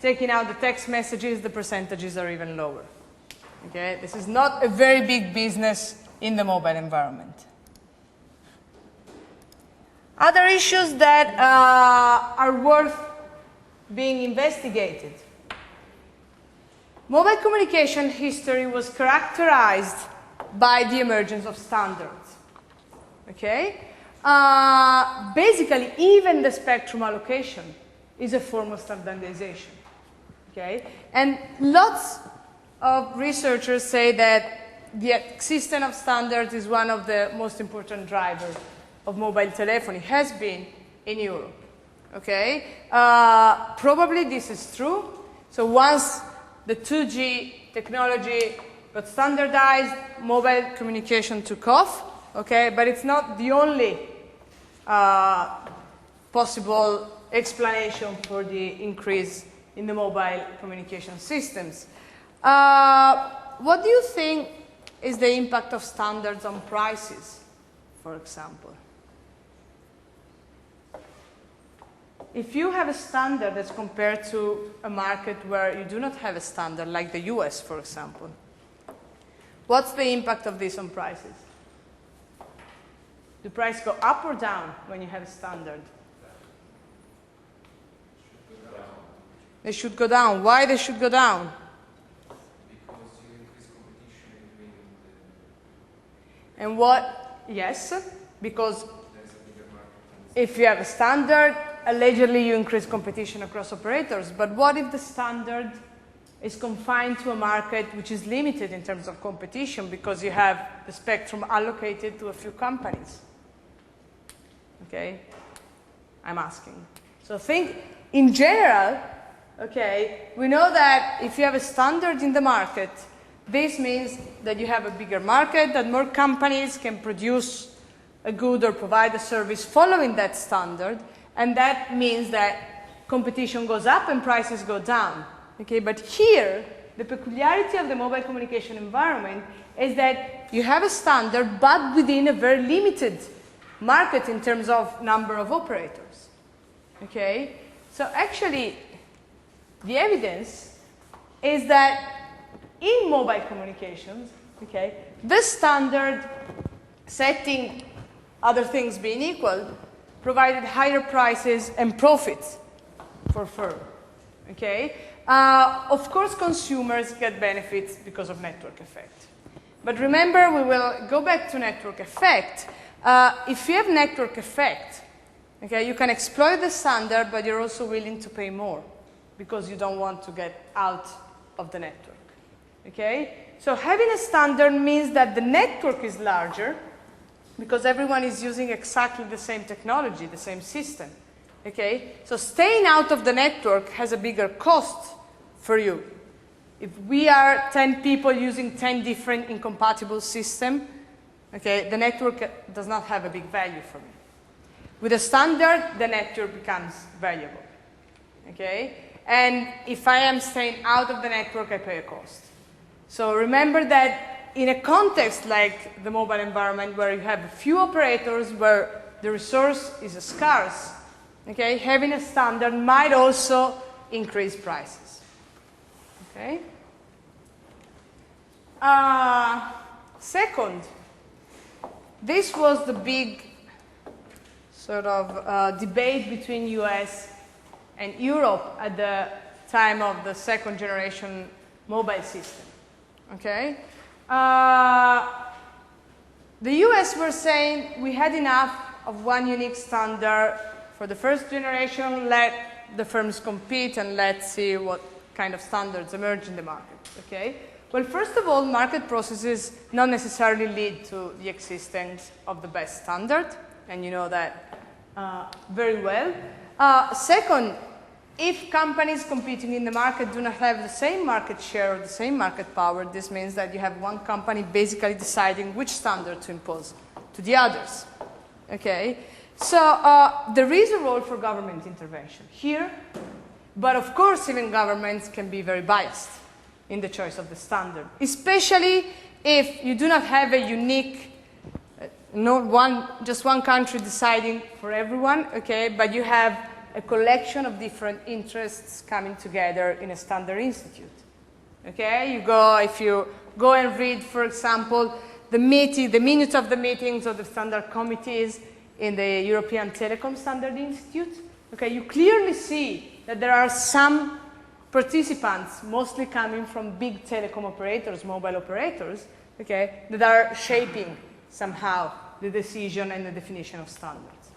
taking out the text messages, the percentages are even lower. Okay? This is not a very big business in the mobile environment. Other issues that are worth being investigated. Mobile communication history was characterized by the emergence of standards. Okay? Basically, even the spectrum allocation is a form of standardization. Okay? And lots of researchers say that the existence of standards is one of the most important drivers of mobile telephony, has been in Europe. Okay? Probably this is true. So once the 2G technology got standardized, mobile communication took off. Okay? But it's not the only possible explanation for the increase in the mobile communication systems. What do you think is the impact of standards on prices, for example? If you have a standard that's compared to a market where you do not have a standard, like the US, for example, what's the impact of this on prices? Do prices go up or down when you have a standard? They should go down. Why they should go down? Because you increase competition between the... And what? Yes, because There's a bigger market. if you have a standard, allegedly you increase competition across operators. But what if the standard is confined to a market which is limited in terms of competition because you have the spectrum allocated to a few companies? Okay? I'm asking. So think, in general, okay, we know that if you have a standard in the market, this means that you have a bigger market, that more companies can produce a good or provide a service following that standard, and that means that competition goes up and prices go down. Okay, but here, the peculiarity of the mobile communication environment is that you have a standard, but within a very limited market in terms of number of operators. Okay, so actually, the evidence is that in mobile communications, okay, the standard setting, other things being equal, provided higher prices and profits for firm. Okay? Of course, consumers get benefits because of network effect. But remember, we will go back to network effect. If you have network effect, okay, you can exploit the standard, but you're also willing to pay more because you don't want to get out of the network. Okay? So having a standard means that the network is larger because everyone is using exactly the same technology, the same system. Okay? So staying out of the network has a bigger cost for you. If we are 10 people using 10 different incompatible systems, okay, the network does not have a big value for me. With a standard, the network becomes valuable. Okay? And if I am staying out of the network, I pay a cost. So remember that in a context like the mobile environment where you have a few operators, where the resource is scarce, okay, having a standard might also increase prices. Okay. Second, this was the big sort of debate between US and Europe at the time of the second generation mobile system. Okay? The US were saying we had enough of one unique standard for the first generation, let the firms compete and let's see what kind of standards emerge in the market. Okay? Well, first of all, market processes not necessarily lead to the existence of the best standard, and you know that very well. Second, if companies competing in the market do not have the same market share or the same market power, this means that you have one company basically deciding which standard to impose to the others. Okay? So there is a role for government intervention here, but of course even governments can be very biased in the choice of the standard, especially if you do not have a unique, just one country deciding for everyone, okay, but you have a collection of different interests coming together in a standard institute. Okay, if you go and read, for example, the minutes of the meetings of the standard committees in the European Telecom Standard Institute, okay, you clearly see that there are some participants, mostly coming from big telecom operators, mobile operators, okay, that are shaping somehow the decision and the definition of standards.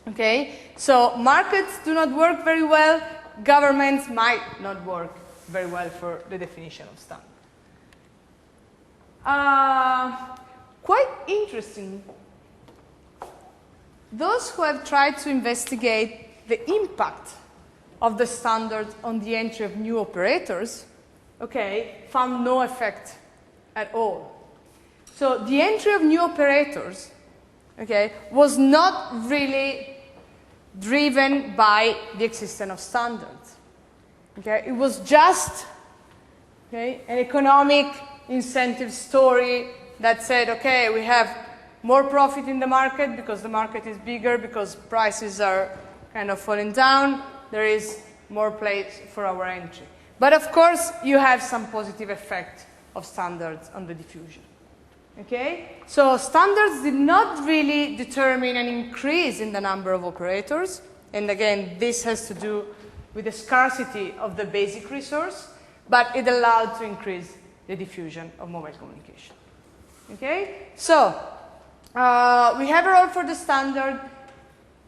Okay, so markets do not work very well, governments might not work very well for the definition of standards. Quite interesting. Those who have tried to investigate the impact of the standard on the entry of new operators, okay, found no effect at all. So the entry of new operators, okay, was not really driven by the existence of standards. Okay, it was just, okay, an economic incentive story that said, okay, we have more profit in the market because the market is bigger, because prices are kind of falling down, there is more place for our entry. But of course, you have some positive effect of standards on the diffusion. Okay? So standards did not really determine an increase in the number of operators. And again, this has to do with the scarcity of the basic resource, but it allowed to increase the diffusion of mobile communication. Okay? So we have a role for the standard.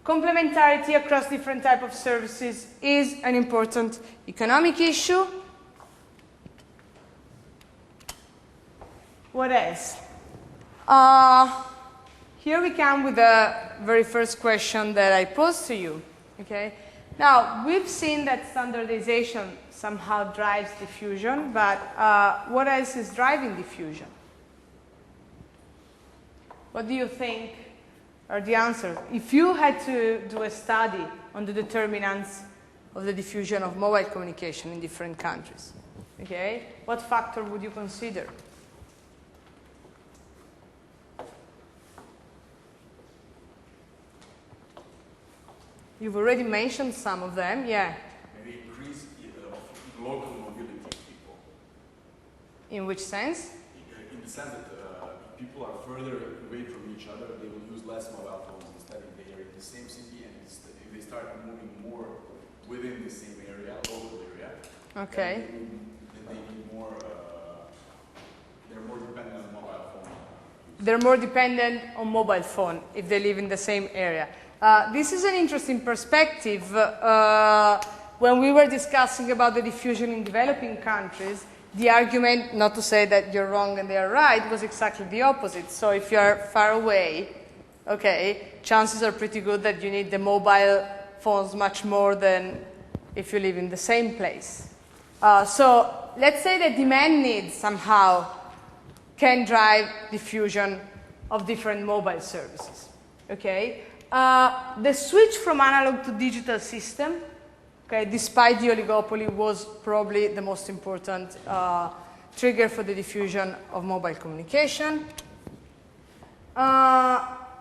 Complementarity across different types of services is an important economic issue. What else? Here we come with the very first question that I posed to you. Okay? Now, we've seen that standardization somehow drives diffusion, but what else is driving diffusion? What do you think are the answers? If you had to do a study on the determinants of the diffusion of mobile communication in different countries, okay, what factor would you consider? You've already mentioned some of them, yeah. Maybe increase local mobility of people. In which sense? In the sense that people are further away from each other, they will use less mobile phones instead if they are in the same city, and if they start moving more within the same area, local area, okay, then they need more, they're more dependent on mobile phone. They're more dependent on mobile phone if they live in the same area. This is an interesting perspective. When we were discussing about the diffusion in developing countries, the argument, not to say that you're wrong and they are right, was exactly the opposite. So if you are far away, okay, chances are pretty good that you need the mobile phones much more than if you live in the same place. So let's say that demand needs somehow can drive diffusion of different mobile services. Okay? The switch from analog to digital system, okay, despite the oligopoly, was probably the most important trigger for the diffusion of mobile communication.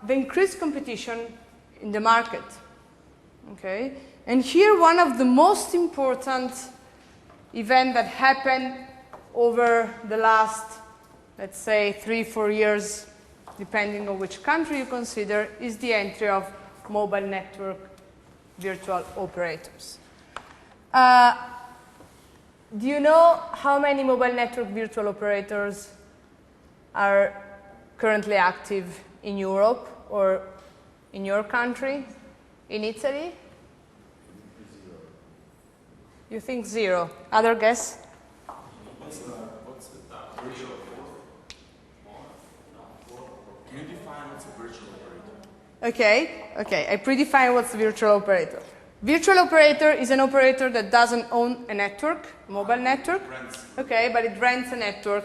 the increased competition in the market. Okay? And here one of the most important events that happened over the last, let's say, 3-4 years, depending on which country you consider, is the entry of mobile network virtual operators. Do you know how many mobile network virtual operators are currently active in Europe or in your country, in Italy? You think 0. Other guess? What's the virtual Can you define what's a virtual operator? Okay, I predefine what's a virtual operator. Virtual operator is an operator that doesn't own a network, mobile network. Rents. Okay, but it rents a network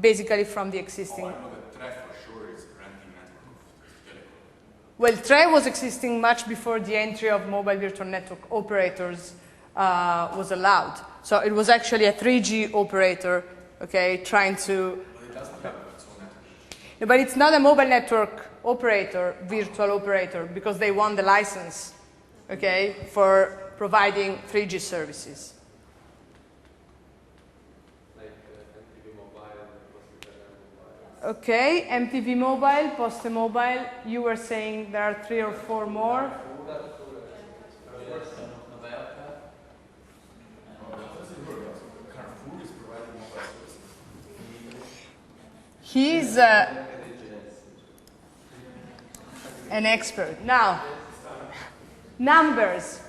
basically from the existing. I know that Tre for sure is renting network of telecom. Well, Tre was existing much before the entry of mobile virtual network operators was allowed. So it was actually a 3G operator, okay, trying to. But it doesn't have its own network. No, but it's not a mobile network operator, virtual operator, because they won the license, okay, for providing 3G services. Like MTV Mobile, Poste Mobile. Okay, MTV Mobile, Poste Mobile. You were saying there are 3 or 4 more. Carrefour is providing mobile services. He's an expert. Now, numbers.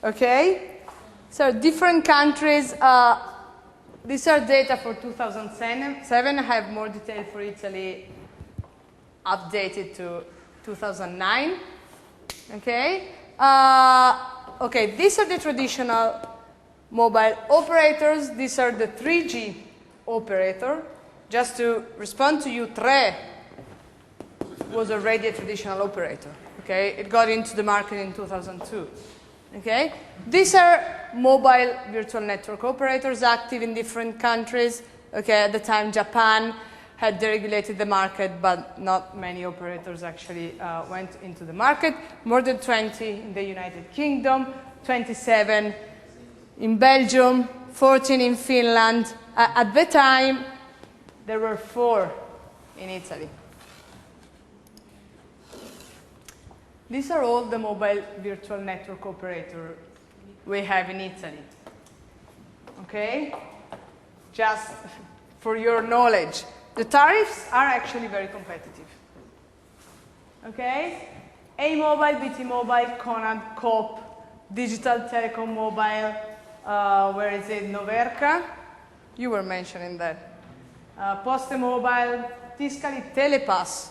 Okay? So different countries. These are data for 2007. I have more detail for Italy, updated to 2009. Okay? Okay, these are the traditional mobile operators. These are the 3G operator. Just to respond to you, Tre was already a traditional operator. Okay? It got into the market in 2002. Okay? These are mobile virtual network operators active in different countries. Okay? At the time, Japan had deregulated the market, but not many operators actually went into the market. More than 20 in the United Kingdom, 27 in Belgium, 14 in Finland. At the time, there were 4 in Italy. These are all the mobile virtual network operators we have in Italy. Okay? Just for your knowledge. The tariffs are actually very competitive. Okay? A Mobile, BT Mobile, Conad, Coop, Digital Telecom Mobile, where is it? Noverca. You were mentioning that. Poste Mobile, Tiscali, Telepass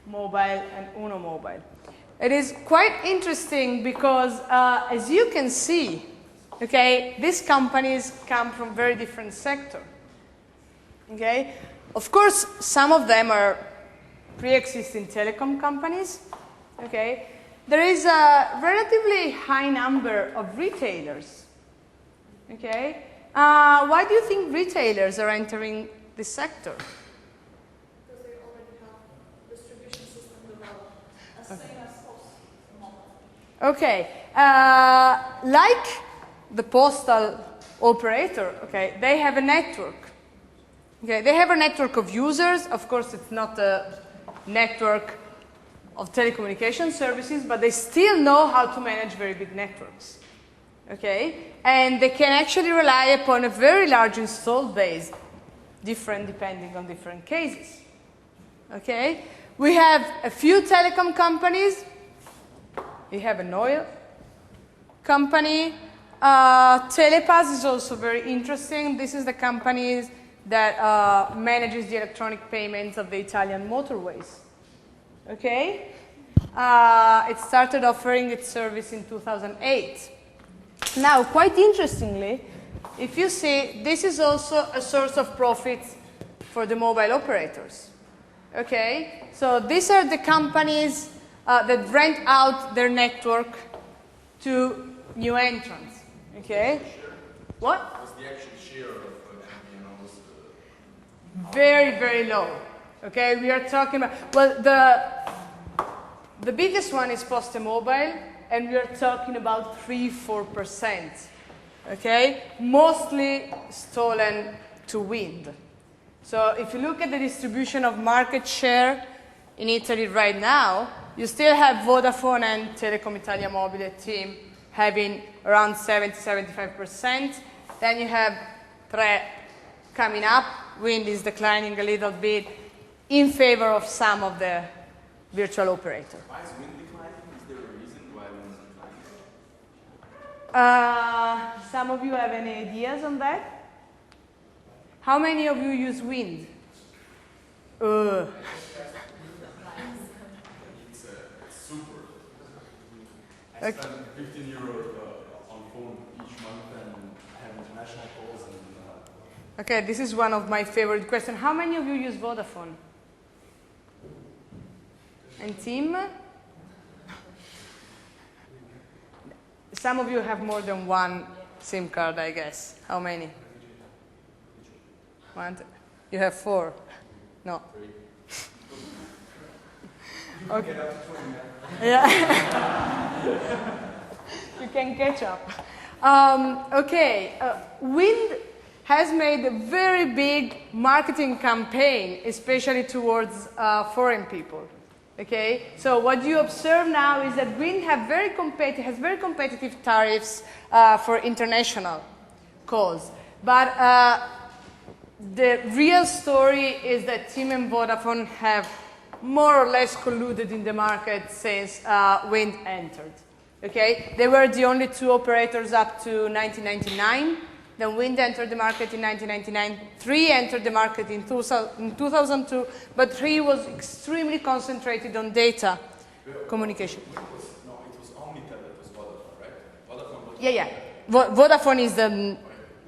Mobile, and Uno Mobile. It is quite interesting because, as you can see, okay, these companies come from very different sectors. Okay? Of course, some of them are pre-existing telecom companies. Okay? There is a relatively high number of retailers. Okay? Why do you think retailers are entering this sector? Because they already have distribution system developed, as same as post. Okay. Like the postal operator, okay, they have a network. Okay, they have a network of users. Of course, it's not a network of telecommunication services, but they still know how to manage very big networks. Okay? And they can actually rely upon a very large installed base, different depending on different cases. Okay? We have a few telecom companies. We have an oil company. Telepass is also very interesting. This is the company that manages the electronic payments of the Italian motorways. Okay? It started offering its service in 2008. Now, quite interestingly, if you see, this is also a source of profits for the mobile operators. Okay? So these are the companies that rent out their network to new entrants. Okay? What? What's the actual share of MVNOs? Very, very low. Okay, we are talking about, well, the biggest one is Poste Mobile, and we are talking about 3–4%. Okay, mostly stolen to Wind. So if you look at the distribution of market share in Italy right now, you still have Vodafone and Telecom Italia Mobile team having around 70–75%. Then you have Tre coming up. Wind is declining a little bit in favor of some of the virtual operator. Why is Wind declining? Is there a reason why Wind is declining? Some of you have any ideas on that? How many of you use Wind? It's super. I spend 15 euros on phone each month and have international calls. Okay, this is one of my favorite questions. How many of you use Vodafone? And Tim? Some of you have more than one SIM card, I guess. How many? One, two. You have 4? No. Okay. Yeah. You can catch up. Okay. Wind has made a very big marketing campaign, especially towards foreign people. Okay, so what you observe now is that Wind has very competitive tariffs for international calls. But the real story is that TIM and Vodafone have more or less colluded in the market since Wind entered. Okay, they were the only 2 operators up to 1999. Then Wind entered the market in 1999. 3 entered the market in 2002, but 3 was extremely concentrated on data communication. It was Omnitel that was Vodafone, right? Vodafone was Yeah. Vodafone is the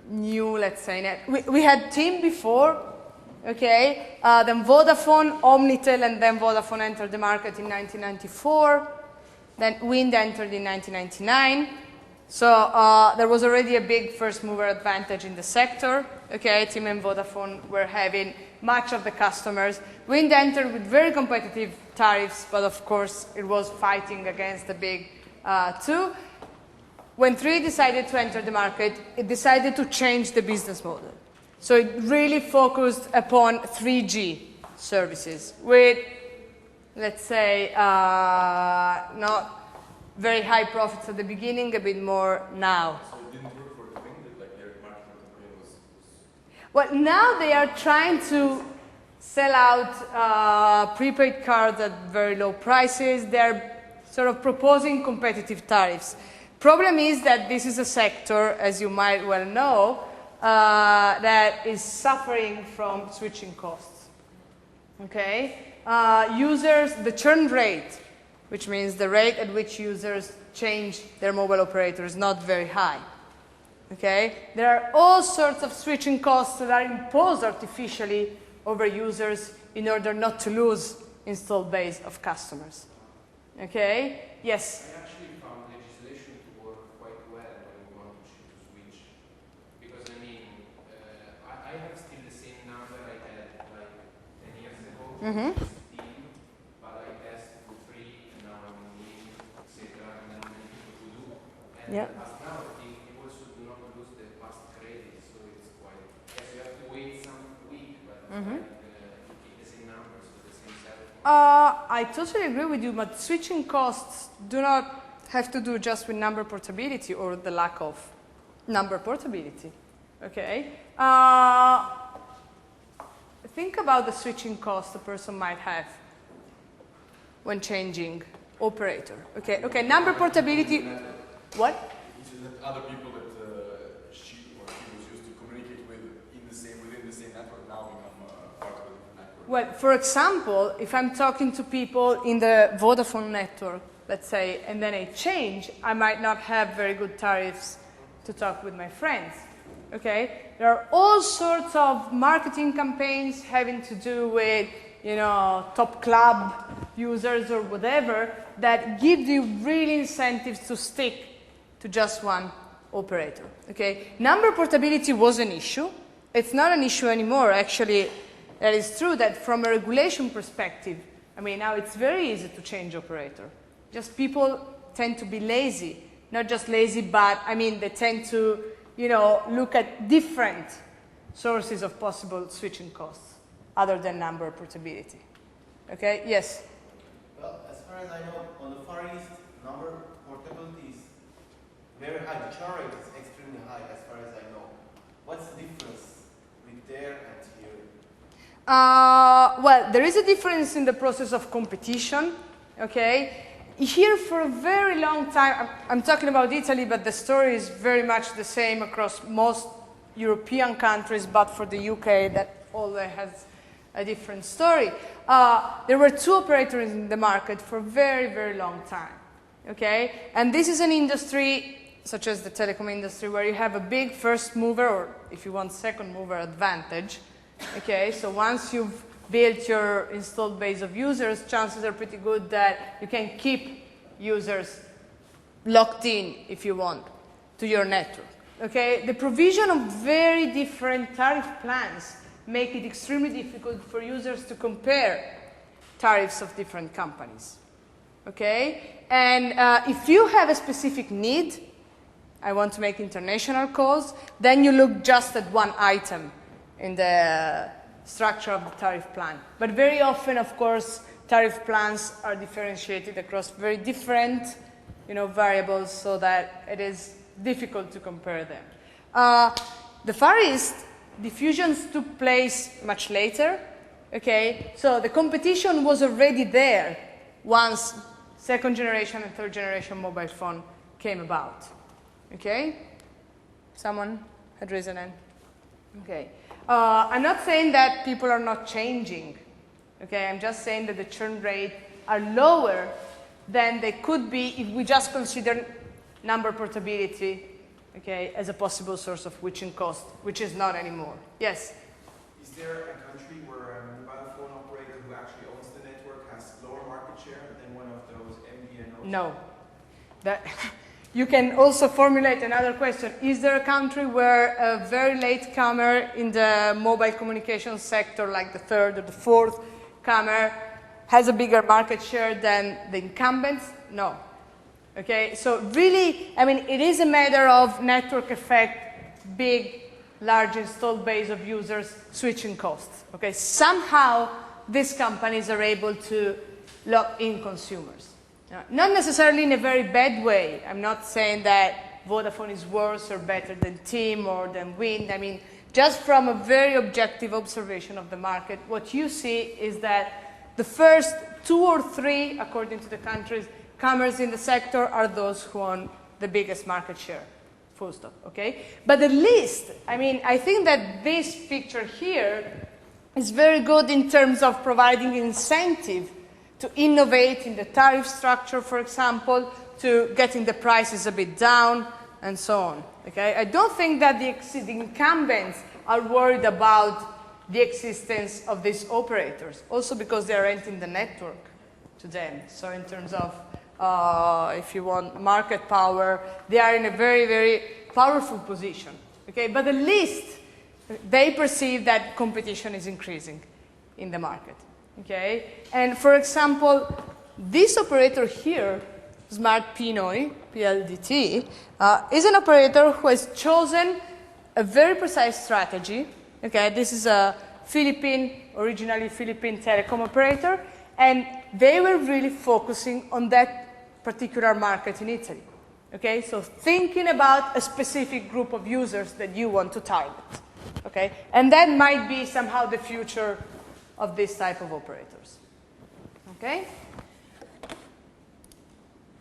new, let's say, net. We had TIM before, okay? Then Vodafone, Omnitel, and then Vodafone entered the market in 1994. Then Wind entered in 1999. So there was already a big first mover advantage in the sector. Okay, TIM and Vodafone were having much of the customers. Wind entered with very competitive tariffs, but of course it was fighting against the big 2. When 3 decided to enter the market, it decided to change the business model. So it really focused upon 3G services with, let's say, not very high profits at the beginning, a bit more now. So it didn't work for the Wind, like their marketing campaign was... Well, now they are trying to sell out prepaid cards at very low prices. They're sort of proposing competitive tariffs. Problem is that this is a sector, as you might well know, that is suffering from switching costs. Okay? Users, the churn rate, which means the rate at which users change their mobile operator, is not very high. Okay? There are all sorts of switching costs that are imposed artificially over users in order not to lose installed base of customers. Okay? Yes? I actually found legislation to work quite well when we want to switch. Because, I mean, I have still the same number I had like 10 years ago. Yeah. As now, you also do not lose the past credit, so it's quite. Yes, you have to wait some week, but you keep the same numbers with the same salary. I totally agree with you, but switching costs do not have to do just with number portability or the lack of number portability. Okay. Think about the switching cost a person might have when changing operator. Okay. Okay. Number portability. What? Is it that other people that she or he was used to communicate with within the same network now become part of the network? Well, for example, if I'm talking to people in the Vodafone network, let's say, and then I change, I might not have very good tariffs to talk with my friends. Okay? There are all sorts of marketing campaigns having to do with, top club users or whatever that give you really incentives to stick to just one operator. Okay? Number portability was an issue. It's not an issue anymore. Actually, that is true that from a regulation perspective, I mean, now it's very easy to change operator. Just people tend to be lazy. Not just lazy, but I mean, they tend to, you know, look at different sources of possible switching costs other than number portability. Okay, yes? Well, as far as I know, on the Far East, number portability is very high. The churn rate is extremely high, as far as I know. What's the difference with there and here? Well, there is a difference in the process of competition, okay? Here for a very long time, I'm talking about Italy, but the story is very much the same across most European countries, but for the UK, that always has a different story. There were two operators in the market for a very, very long time, okay? And this is an industry, such as the telecom industry, where you have a big first mover, or if you want second mover advantage, okay? So once you've built your installed base of users, chances are pretty good that you can keep users locked in, if you want, to your network, okay? The provision of very different tariff plans make it extremely difficult for users to compare tariffs of different companies, okay? And if you have a specific need, I want to make international calls, then you look just at one item in the structure of the tariff plan. But very often, of course, tariff plans are differentiated across very different, you know, variables, so that it is difficult to compare them. The Far East, diffusions took place much later, okay? So the competition was already there once second generation and third generation mobile phone came about, okay? Someone had risen hand? Okay. I'm not saying that people are not changing, okay? I'm just saying that the churn rate are lower than they could be if we just consider number portability, okay, as a possible source of switching cost, which is not anymore. Yes? Is there a country where a mobile phone operator who actually owns the network has lower market share than one of those MVNOs? No. You can also formulate another question. Is there a country where a very late comer in the mobile communications sector, like the third or the fourth comer, has a bigger market share than the incumbents? No. Okay, so really, I mean, it is a matter of network effect, big, large installed base of users, switching costs. Okay, somehow these companies are able to lock in consumers. Not necessarily in a very bad way. I'm not saying that Vodafone is worse or better than TIM or than Wind. I mean, just from a very objective observation of the market, what you see is that the first 2 or 3, according to the countries, comers in the sector are those who own the biggest market share, full stop, okay? But at least, I mean, I think that this picture here is very good in terms of providing incentive to innovate in the tariff structure, for example, to getting the prices a bit down, and so on, okay? I don't think that the incumbents are worried about the existence of these operators, also because they are renting the network to them. So in terms of, if you want market power, they are in a very, very powerful position, okay? But at least they perceive that competition is increasing in the market, okay? And for example, this operator here, Smart Pinoy, PLDT, is an operator who has chosen a very precise strategy, okay? This is a originally Philippine telecom operator, and they were really focusing on that particular market in Italy, okay? So thinking about a specific group of users that you want to target, okay? And that might be somehow the future of this type of operators, okay?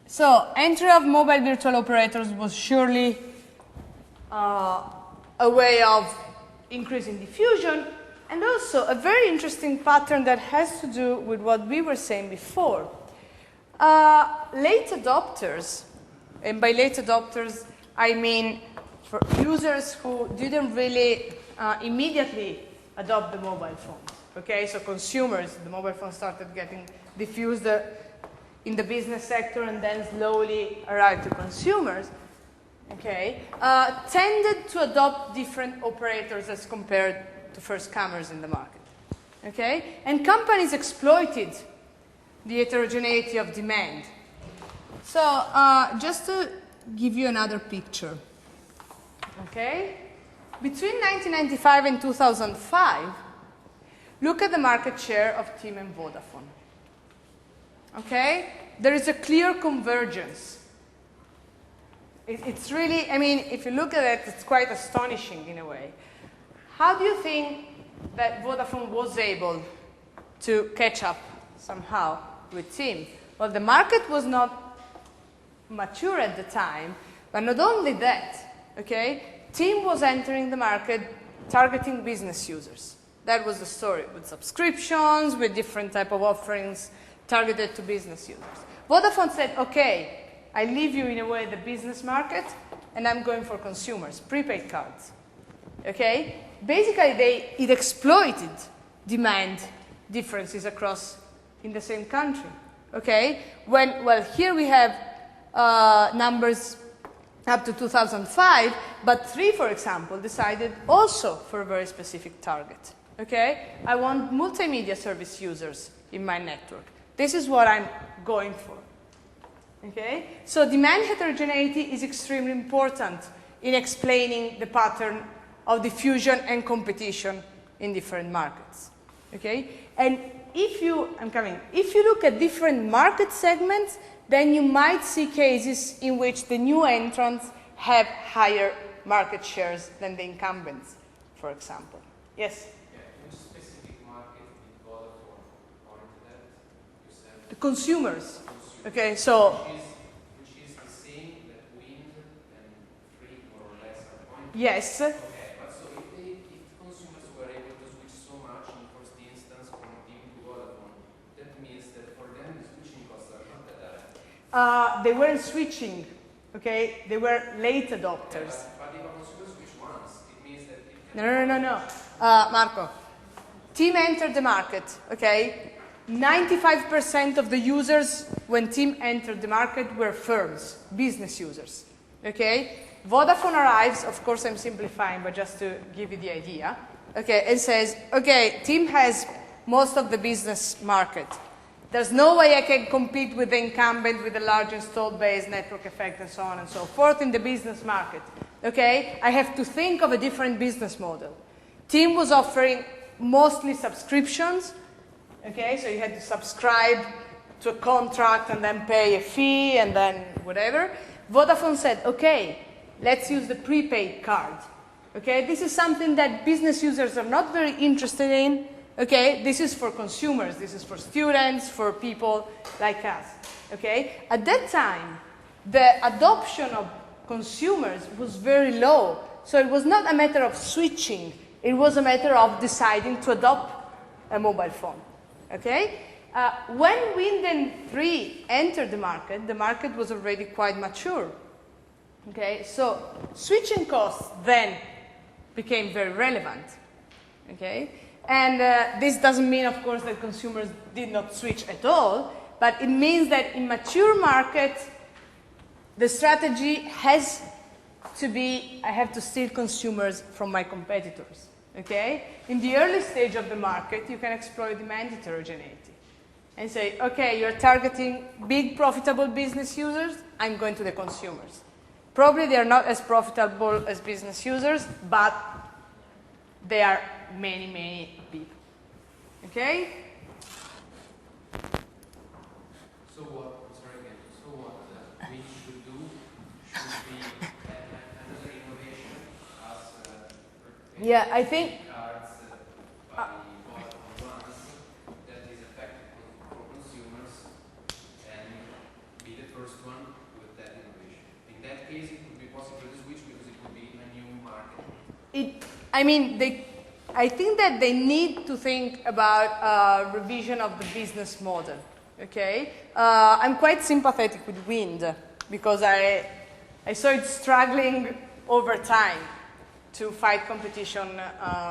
So entry of mobile virtual operators was surely a way of increasing diffusion, and also a very interesting pattern that has to do with what we were saying before. Late adopters, and by late adopters, I mean for users who didn't really immediately adopt the mobile phone. Okay, so consumers, the mobile phone started getting diffused in the business sector and then slowly arrived to consumers, okay, tended to adopt different operators as compared to first comers in the market. Okay? And companies exploited the heterogeneity of demand. So just to give you another picture. Okay? Between 1995 and 2005, look at the market share of TIM and Vodafone. Okay? There is a clear convergence. It's really, I mean, if you look at it, it's quite astonishing in a way. How do you think that Vodafone was able to catch up somehow with TIM? Well, the market was not mature at the time, but not only that, okay? TIM was entering the market targeting business users. That was the story, with subscriptions, with different type of offerings targeted to business users. Vodafone said, okay, I leave you in a way the business market, and I'm going for consumers, prepaid cards. Okay? Basically, it exploited demand differences across in the same country. Okay? Well, here we have numbers up to 2005, but Three, for example, decided also for a very specific target. Okay? I want multimedia service users in my network. This is what I'm going for. Okay? So demand heterogeneity is extremely important in explaining the pattern of diffusion and competition in different markets. Okay? And if you look at different market segments, then you might see cases in which the new entrants have higher market shares than the incumbents, for example. Yes? Yeah, which specific market did Vodafone point at? You said The consumers. Okay, so which is the same that Wind and Three more or less are pointing. yes. Okay, but so if consumers were able to switch so much in the first instance from TIM to Vodafone, that means that for them the switching costs are not that high. They weren't switching. Okay, they were late adopters. Yeah, but if a consumer switch once, it means that it can No. Marco, TIM entered the market. Okay. 95% of the users when TIM entered the market were firms, business users. Okay? Vodafone arrives, of course I'm simplifying, but just to give you the idea. Okay, and says, okay, TIM has most of the business market. There's no way I can compete with the incumbent with a large installed base, network effect, and so on and so forth in the business market. Okay? I have to think of a different business model. TIM was offering mostly subscriptions. Okay, so you had to subscribe to a contract and then pay a fee and then whatever. Vodafone said, okay, let's use the prepaid card. Okay, this is something that business users are not very interested in. Okay, this is for consumers, this is for students, for people like us. Okay, at that time, the adoption of consumers was very low. So it was not a matter of switching, it was a matter of deciding to adopt a mobile phone. Okay? When Wind and Three entered the market was already quite mature. Okay? So switching costs then became very relevant. Okay? And this doesn't mean, of course, that consumers did not switch at all, but it means that in mature markets, the strategy has to be, I have to steal consumers from my competitors. Okay? In the early stage of the market, you can exploit demand heterogeneity and say, okay, you're targeting big profitable business users, I'm going to the consumers. Probably they are not as profitable as business users, but they are many, many people. Okay? So what we should do should be another innovation as Yeah, I think cards by Vodafone once that is effective for consumers and be the first one with that innovation. In that case, it would be possible to switch because it would be a new market. I think that they need to think about revision of the business model. Okay, I'm quite sympathetic with Wind because I saw it struggling over time to fight competition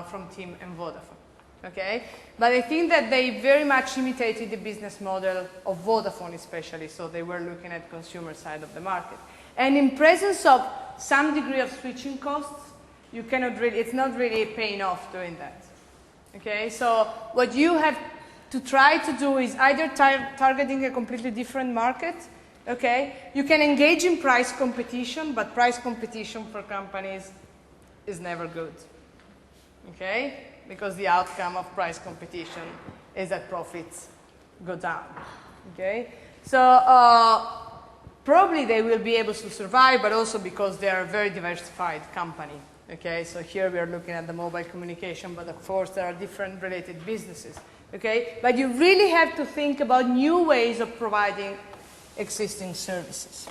from TIM and Vodafone. Okay, but I think that they very much imitated the business model of Vodafone, especially. So they were looking at consumer side of the market, and in presence of some degree of switching costs, you cannot really. It's not really paying off doing that. Okay, so what you have to try to do is either targeting a completely different market. Okay, you can engage in price competition, but price competition for companies is never good. Okay, because the outcome of price competition is that profits go down. Okay, so probably they will be able to survive, but also because they are a very diversified company. Okay, so here we are looking at the mobile communication, but of course there are different related businesses. Okay, but you really have to think about new ways of providing existing services.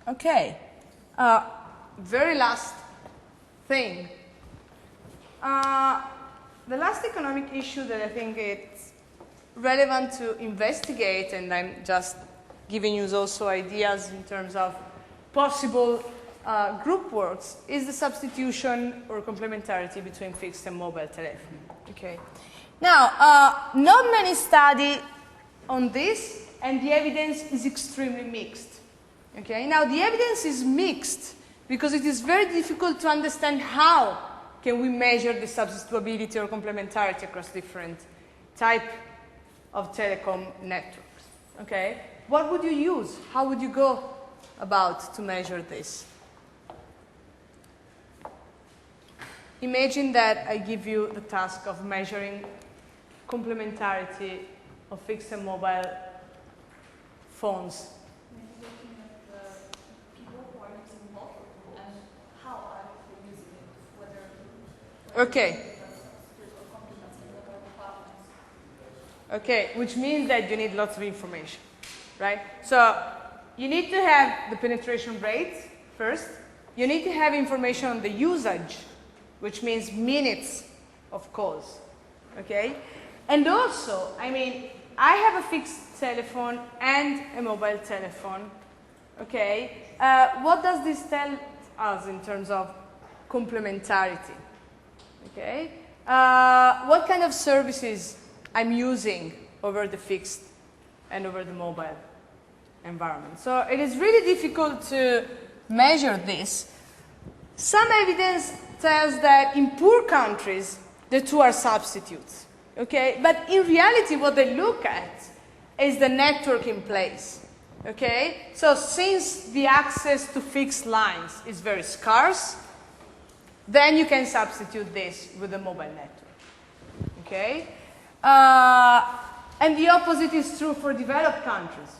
Okay, very last thing. The last economic issue that I think it's relevant to investigate, and I'm just giving you also ideas in terms of possible group works, is the substitution or complementarity between fixed and mobile telephony. Okay. Now, not many study on this, and the evidence is extremely mixed. Okay. Now, the evidence is mixed because it is very difficult to understand how can we measure the substitutability or complementarity across different types of telecom networks. Okay. What would you use? How would you go about to measure this? Imagine that I give you the task of measuring complementarity of fixed and mobile phones. Maybe looking at the people who are using both and how are they using it, whether Okay. Okay, which means that you need lots of information, right? So you need to have the penetration rate first. You need to have information on the usage, which means minutes of calls, okay? And also, I mean, I have a fixed telephone and a mobile telephone, okay? What does this tell us in terms of complementarity, okay? What kind of services I'm using over the fixed and over the mobile environment? So it is really difficult to measure this. Some evidence tells that in poor countries, the two are substitutes. Okay? But in reality, what they look at is the network in place. Okay? So since the access to fixed lines is very scarce, then you can substitute this with the mobile network. Okay? And the opposite is true for developed countries.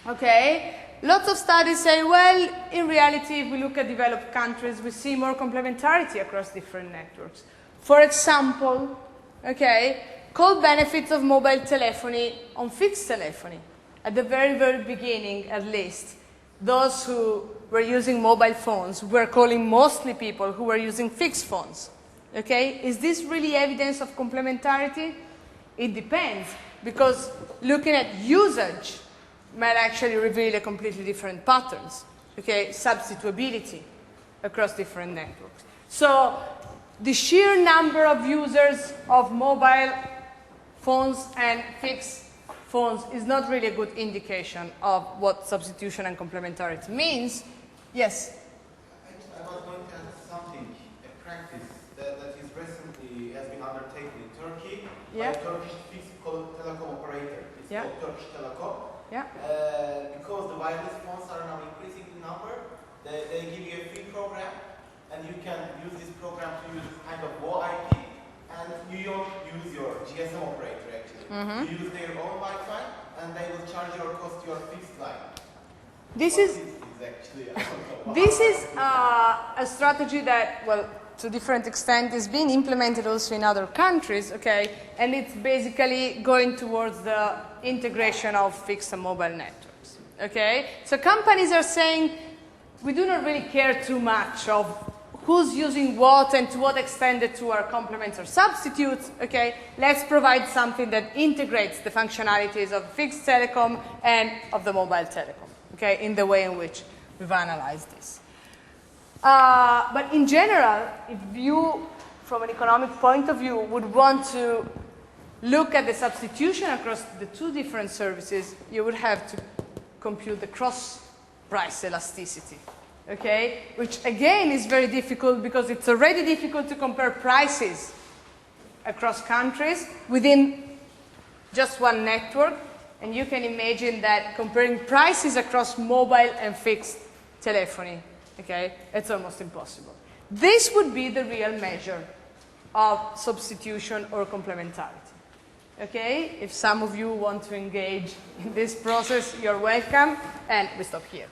Okay? Lots of studies say, well, in reality, if we look at developed countries, we see more complementarity across different networks. For example, okay, call benefits of mobile telephony on fixed telephony. At the very, very beginning, at least, those who were using mobile phones were calling mostly people who were using fixed phones. Okay? Is this really evidence of complementarity? It depends, because looking at usage might actually reveal a completely different patterns, okay, substitutability across different networks. So the sheer number of users of mobile phones and fixed phones is not really a good indication of what substitution and complementarity means. Yes? I was going to ask something, a practice that is recently has been undertaken in Turkey by a Turkish fixed telecom operator. It's called Turkish Telecom. Yeah. Because the wireless phones are now increasing in number, they give you a free program, and you can use this program to use kind of low IP, and you don't use your GSM operator actually. You use their own Wi-Fi, and they will charge your cost your fixed line. This is a strategy that, well, to a different extent, is being implemented also in other countries, okay? And it's basically going towards the integration of fixed and mobile networks, okay? So companies are saying, we do not really care too much of who's using what and to what extent the two are complements or substitutes, okay? Let's provide something that integrates the functionalities of fixed telecom and of the mobile telecom, okay, in the way in which we've analyzed this. But in general, if you, from an economic point of view, would want to look at the substitution across the two different services, you would have to compute the cross-price elasticity okay? Which again is very difficult because it's already difficult to compare prices across countries within just one network. And you can imagine that comparing prices across mobile and fixed telephony, okay, it's almost impossible. This would be the real measure of substitution or complementarity. Okay? If some of you want to engage in this process, you're welcome, and we stop here.